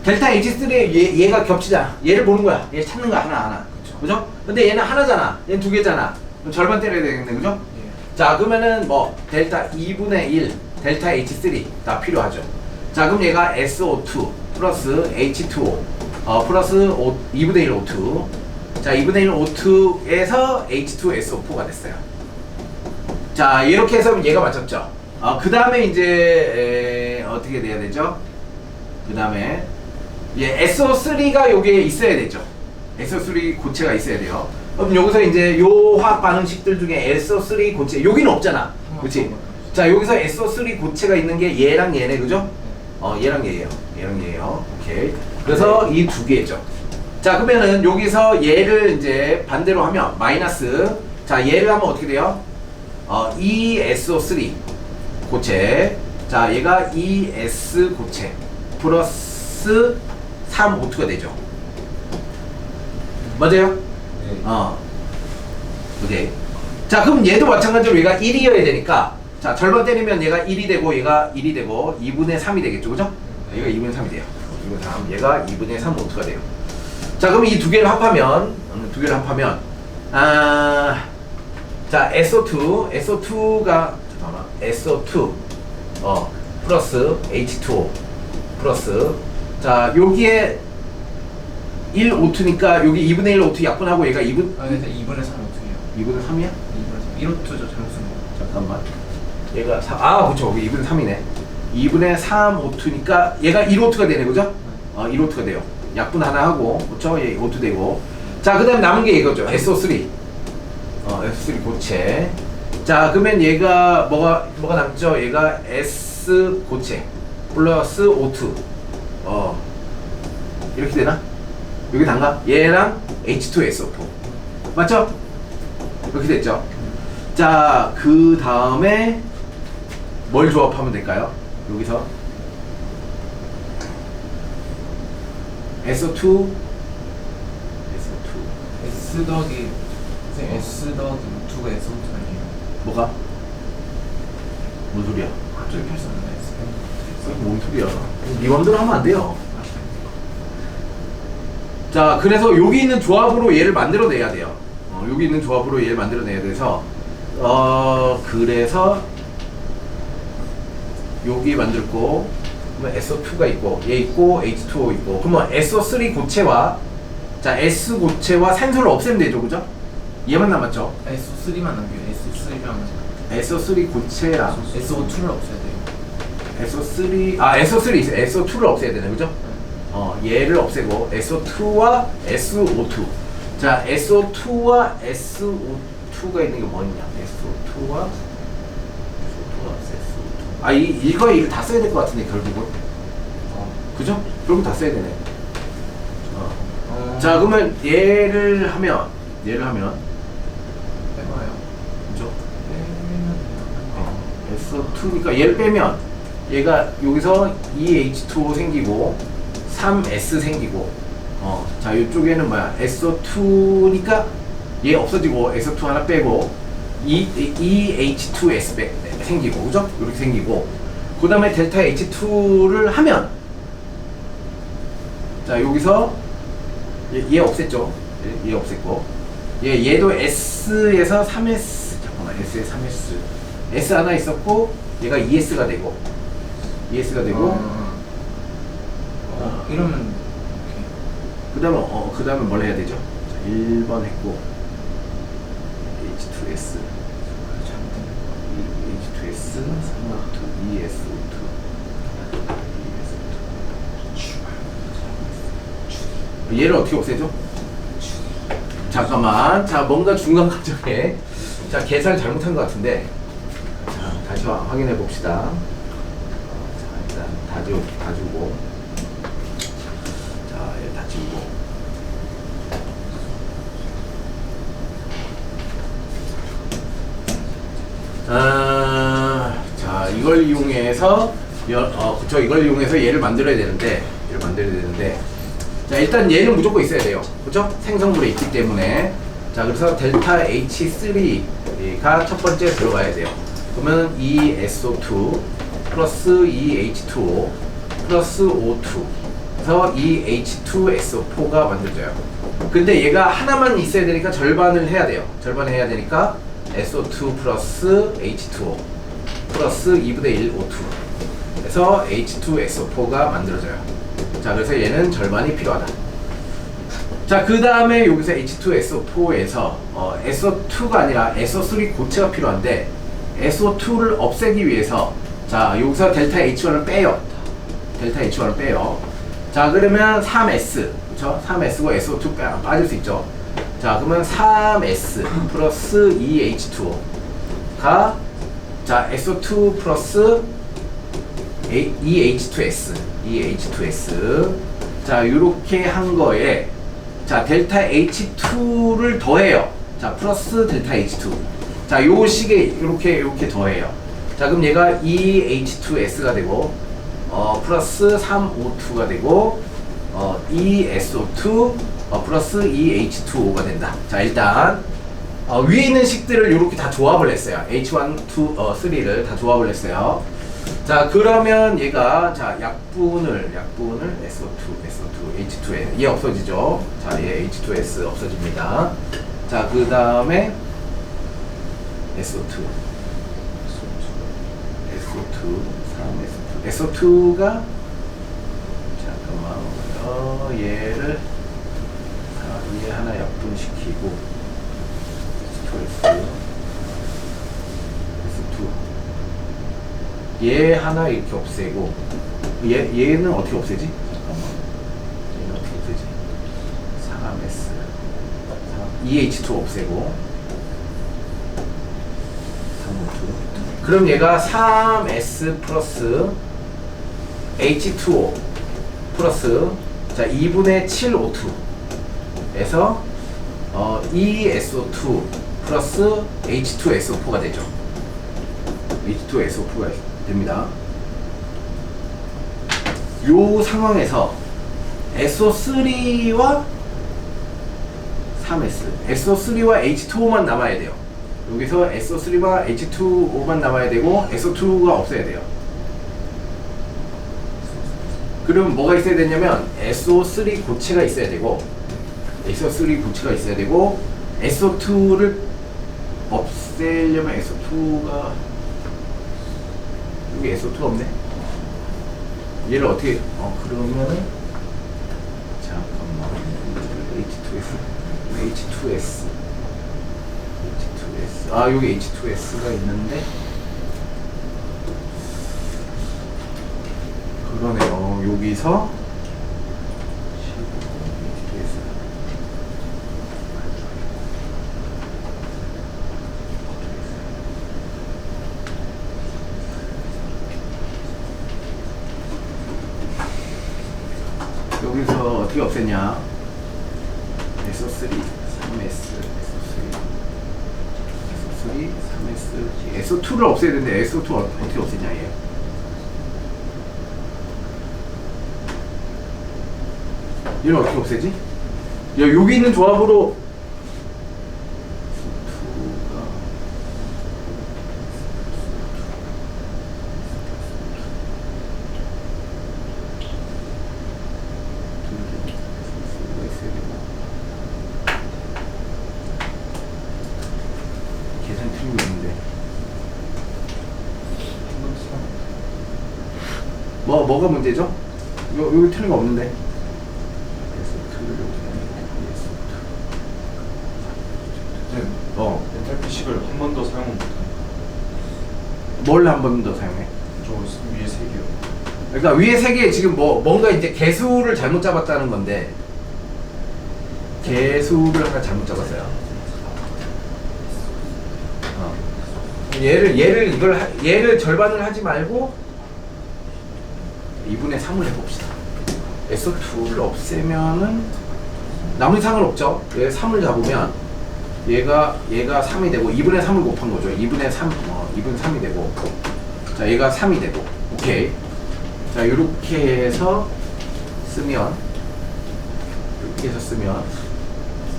델타 H3에 얘가 겹치잖아. 얘를 보는 거야. 얘 찾는 거야, 하나. 그죠? 근데 얘는 하나잖아. 얘는 두 개잖아. 그럼 절반 때려야 되겠네, 그죠? 예. 자, 그러면은 뭐 델타 2분의 1 델타 H3 다 필요하죠. 자, 그럼 얘가 SO2 플러스 H2O 플러스 2분의 1 O2. 자, 2분의 1 O2에서 H2SO4가 됐어요. 자, 이렇게 해서 얘가 맞췄죠. 그 다음에 이제 어떻게 돼야 되죠? 그 다음에 SO3가 여기에 있어야 되죠. SO3 고체가 있어야 돼요. 그럼 여기서 이제 요 화학 반응식들 중에 SO3 고체 여기는 없잖아. 그렇지? 자, 여기서 SO3 고체가 있는 게 얘랑 얘네, 그죠? 얘랑 얘예요. 오케이. 그래서 이 두 개죠. 자, 그러면은 여기서 얘를 이제 반대로 하면 마이너스. 자, 얘를 하면 어떻게 돼요? ESO3 고체. 자, 얘가 ES 고체 플러스 3O2가 되죠. 맞아요? 네. 오케이. 자, 그럼 얘도 마찬가지로 얘가 1이어야 되니까, 자, 절반 때리면 얘가 1이 되고 얘가 1이 되고 2분의 3이 되겠죠, 그죠? 얘가 2분의 3이 돼요. 2분의 3, 얘가 2분의 3 O2가 돼요. 자, 그럼 이 두 개를 합하면 자, SO2가 잠깐만, SO2 플러스 H2O 플러스, 자, 여기에 1 O2니까 여기 2분의 1 O2 약분하고 얘가 2분? 아, 근데 2분의 3 O2예요. 2분의 3이야? 2분의 3. 1O2죠, 잘못 쓴 거. 잠깐만. 얘가 4, 그쵸. 여기 2분의 3이네. 2분의 3 O2니까 얘가 1 O2가 되네, 그죠? 1 O2가 돼요. 약분 하나 하고, 그쵸? 얘 O2 되고. 자, 그 다음 남은 게 이거죠. SO3. SO3 고체. 자, 그러면 얘가 뭐가 남죠? 얘가 S 고체 플러스 O2. 이렇게 되나? 여기 단가? 얘랑 H2SO4. 맞죠? 이렇게 됐죠? 자, 그 다음에 뭘 조합하면 될까요? 여기서 SO2 S 더하기 선생님 S 더하기 2가 S O2 아니에요? 뭐가? 뭔 소리야? 갑자기 할수 없는 S. 뭔 소리야? 네 맘대로 하면 안 돼요. 자, 그래서 여기 있는 조합으로 얘를 만들어내야 돼요. 여기 있는 조합으로 얘를 만들어내야 돼서 그래서 여기 만들고, 그러면 SO2가 있고 얘 있고 H2O 있고, 그러면 SO3 고체와, 자, S 고체와 산소를 없애면 되죠, 그죠? 얘만 남았죠. SO3만 남겨요. SO3랑 SO3 고체랑 SO2를 없애야 돼요. SO3 있어요. SO2를 없애야 되네, 그죠? 얘를 없애고 SO2와 SO2. 자, SO2와 SO2가 있는 게 뭐냐? SO2와 SO2. 이거 다 써야 될 것 같은데, 결국은. 그죠? 결국 다 써야 되네. 자, 그러면 얘를 하면 해봐요. 그죠? SO2니까 얘를 빼면 얘가 여기서 2H2O 생기고 3S 생기고, 자, 이쪽에는 뭐야? SO2니까 얘 없어지고 SO2 하나 빼고 2H2S 생기고, 그죠? 이렇게 생기고, 그 다음에 델타 H2를 하면, 자, 여기서 얘 없앴죠? 얘 없앴고, 얘도 S에서 3S, 잠깐만, S에 3S, S 하나 있었고 얘가 ES가 되고, 이러면 그 다음에 뭘 해야 되죠? 자, 1번 했고 H2S, H2S, 3O2, ESO2, 얘를 어떻게 없애죠? 잠깐만, 자, 뭔가 중간 과정에, 자, 계산 잘못한 것 같은데, 자, 다시 확인해 봅시다. 자, 일단 다 주고, 자, 얘 다 지우고, 이걸 이용해서 그쵸, 이걸 이용해서 얘를 만들어야 되는데 자, 일단 얘는 무조건 있어야 돼요. 그쵸? 생성물에 있기 때문에. 자, 그래서 델타 H3가 첫 번째 들어가야 돼요. 그러면 이 SO2 플러스 이 H2O 플러스 O2 그래서 이 H2SO4가 만들어져요. 근데 얘가 하나만 있어야 되니까 절반을 해야 돼요. 절반을 해야 되니까 SO2 플러스 H2O 플러스 2분의 1 O2 그래서 H2SO4가 만들어져요. 자, 그래서 얘는 절반이 필요하다. 자, 그 다음에 여기서 H2SO4에서 SO2가 아니라 SO3 고체가 필요한데 SO2를 없애기 위해서 자, 여기서 델타 H1을 빼요. 델타 H1을 빼요. 자, 그러면 3S 그쵸? 3S고 SO2 빠질 수 있죠. 자, 그러면 3S 플러스 2H2O가 자, SO2 플러스 2H2S 자, 요렇게 한 거에 자, 델타 H2를 더해요. 자, 플러스 델타 H2 자, 요 식에 요렇게 더해요. 자, 그럼 얘가 2H2S가 되고 플러스 3O2가 되고 2SO2 플러스 2H2O가 된다. 자, 일단 위에 있는 식들을 이렇게 다 조합을 했어요. H1, 2, 3를 다 조합을 했어요. 자, 그러면 얘가 자, 약분을 SO2, H2S 얘 없어지죠. 자, 얘 H2S 없어집니다. 자, 그 다음에 SO2, 3S2 SO2가 잠깐만 얘를 얘 하나 약분시키고 S2 얘 하나 이렇게 없애고 얘는 어떻게 없애지? 잠깐만 얘는 어떻게 없애지? 3S 2H2 없애고 3O2 그럼 얘가 3S 플러스 H2O 플러스 자 2분의 7 O2 에서 2SO2 플러스 H2SO4가 되죠. H2SO4가 됩니다. 요 상황에서 SO3와 3S SO3와 H2O만 남아야 돼요. 여기서 SO3와 H2O만 남아야 되고 SO2가 없어야 돼요. 그럼 뭐가 있어야 되냐면 SO3 고체가 있어야 되고 SO3 고체가 있어야 되고 SO2를 없애려면 SO2가 여기 SO2가 없네. 얘를 어떻게 그러면은 잠깐만 H2S 여기 H2S가 있는데 그러네요. 여기서 여기서 어떻게 없앴냐? SO3, 3S, SO3, 3S, SO2를 없애야 되는데 SO2 어떻게 없애냐 얘? 얘를 어떻게 없애지? 야, 여기 있는 조합으로 계산 틀리고 있는데 뭐가 문제죠? 여기 틀린 거 없는데 엔탈피식을 한 번 더 사용은 못합니다. 뭘 한 번 더 사용해? 저 위에 3개요. 그러니까 위에 세 개 지금 뭔가 이제 개수를 잘못 잡았다는 건데 개수를 하나 잘못 잡았어요. 얘를 절반을 하지 말고 2분의 3을 해봅시다. SO2를 없애면은 나머지 상관없죠. 얘 3을 잡으면 얘가 3이 되고 2분의 3을 곱한 거죠. 2분의 3, 2분의 3이 되고 자, 얘가 3이 되고. 오케이. 자, 요렇게 해서 쓰면,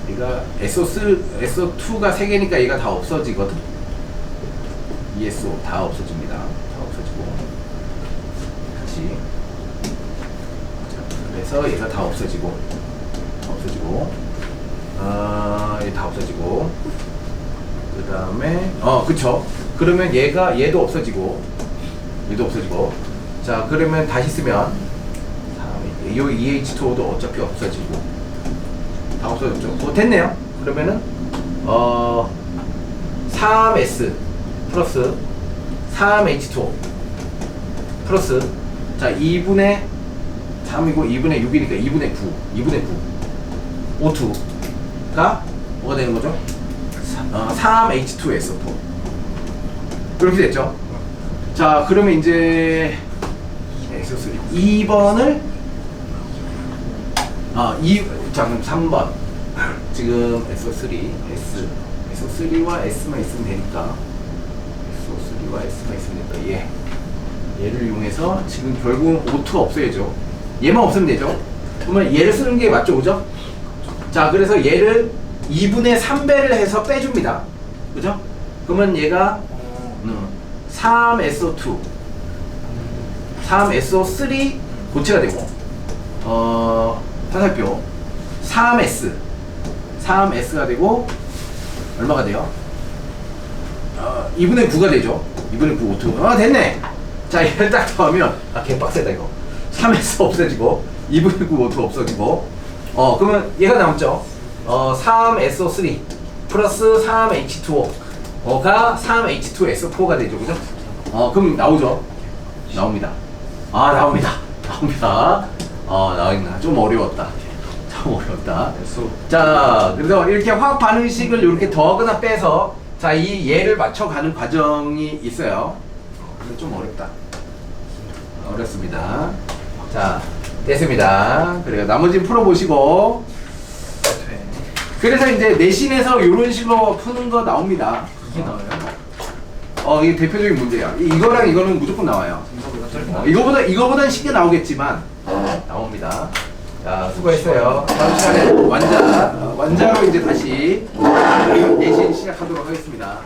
얘가 SO2가 3개니까 얘가 다 없어지거든. ESO 다 없어집니다. 다 없어지고. 같이. 자, 그래서 얘가 다 없어지고. 얘 다 없어지고. 그 다음에, 그쵸. 그러면 얘도 없어지고. 자, 그러면 다시 쓰면, 이 EH2O도 어차피 없어지고. 다 없어졌죠. 됐네요. 그러면은, 3S 플러스 3H2O 플러스, 자, 2분의 3이고 2분의 6이니까 2분의 9. O2가 뭐가 되는 거죠? 3H2SO4. 이렇게 됐죠? 자, 그러면 이제 2번을 자, 그럼 3번 지금 SO3와 S만 있으면 되니까 얘를 이용해서 지금 결국은 O2가 없어야죠. 얘만 없으면 되죠. 그러면 얘를 쓰는 게 맞죠, 그죠? 자, 그래서 얘를 2분의 3배를 해서 빼줍니다. 그죠? 그러면 얘가 3SO2 3SO3 고체가 되고, 화살표 3S가 되고, 얼마가 돼요? 2분의 9가 되죠. 2분의 9 O2. 됐네. 자, 얘를 딱 더하면, 개빡세다 이거. 3S 없어지고 2분의 9 O2 없어지고, 그러면 얘가 남죠. 3SO3 플러스 3H2O가 3H2SO4가 되죠, 그죠? 그럼 나오죠. 나옵니다. 나옵니다. 나옵니다. 좀 어려웠다. 자, 그래서 이렇게 화학 반응식을 이렇게 더하거나 빼서, 자, 이 얘를 맞춰가는 과정이 있어요. 근데 좀 어렵습니다. 자, 됐습니다. 그래요. 나머지는 풀어보시고. 그래서 이제 내신에서 이런 식으로 푸는 거 나옵니다. 이게 나와요? 이게 대표적인 문제야. 이거랑 이거는 무조건 나와요. 이거보단 쉽게 나오겠지만 나옵니다. 자, 수고했어요. 다음 시간에 완자로 이제 다시 내신 시작하도록 하겠습니다.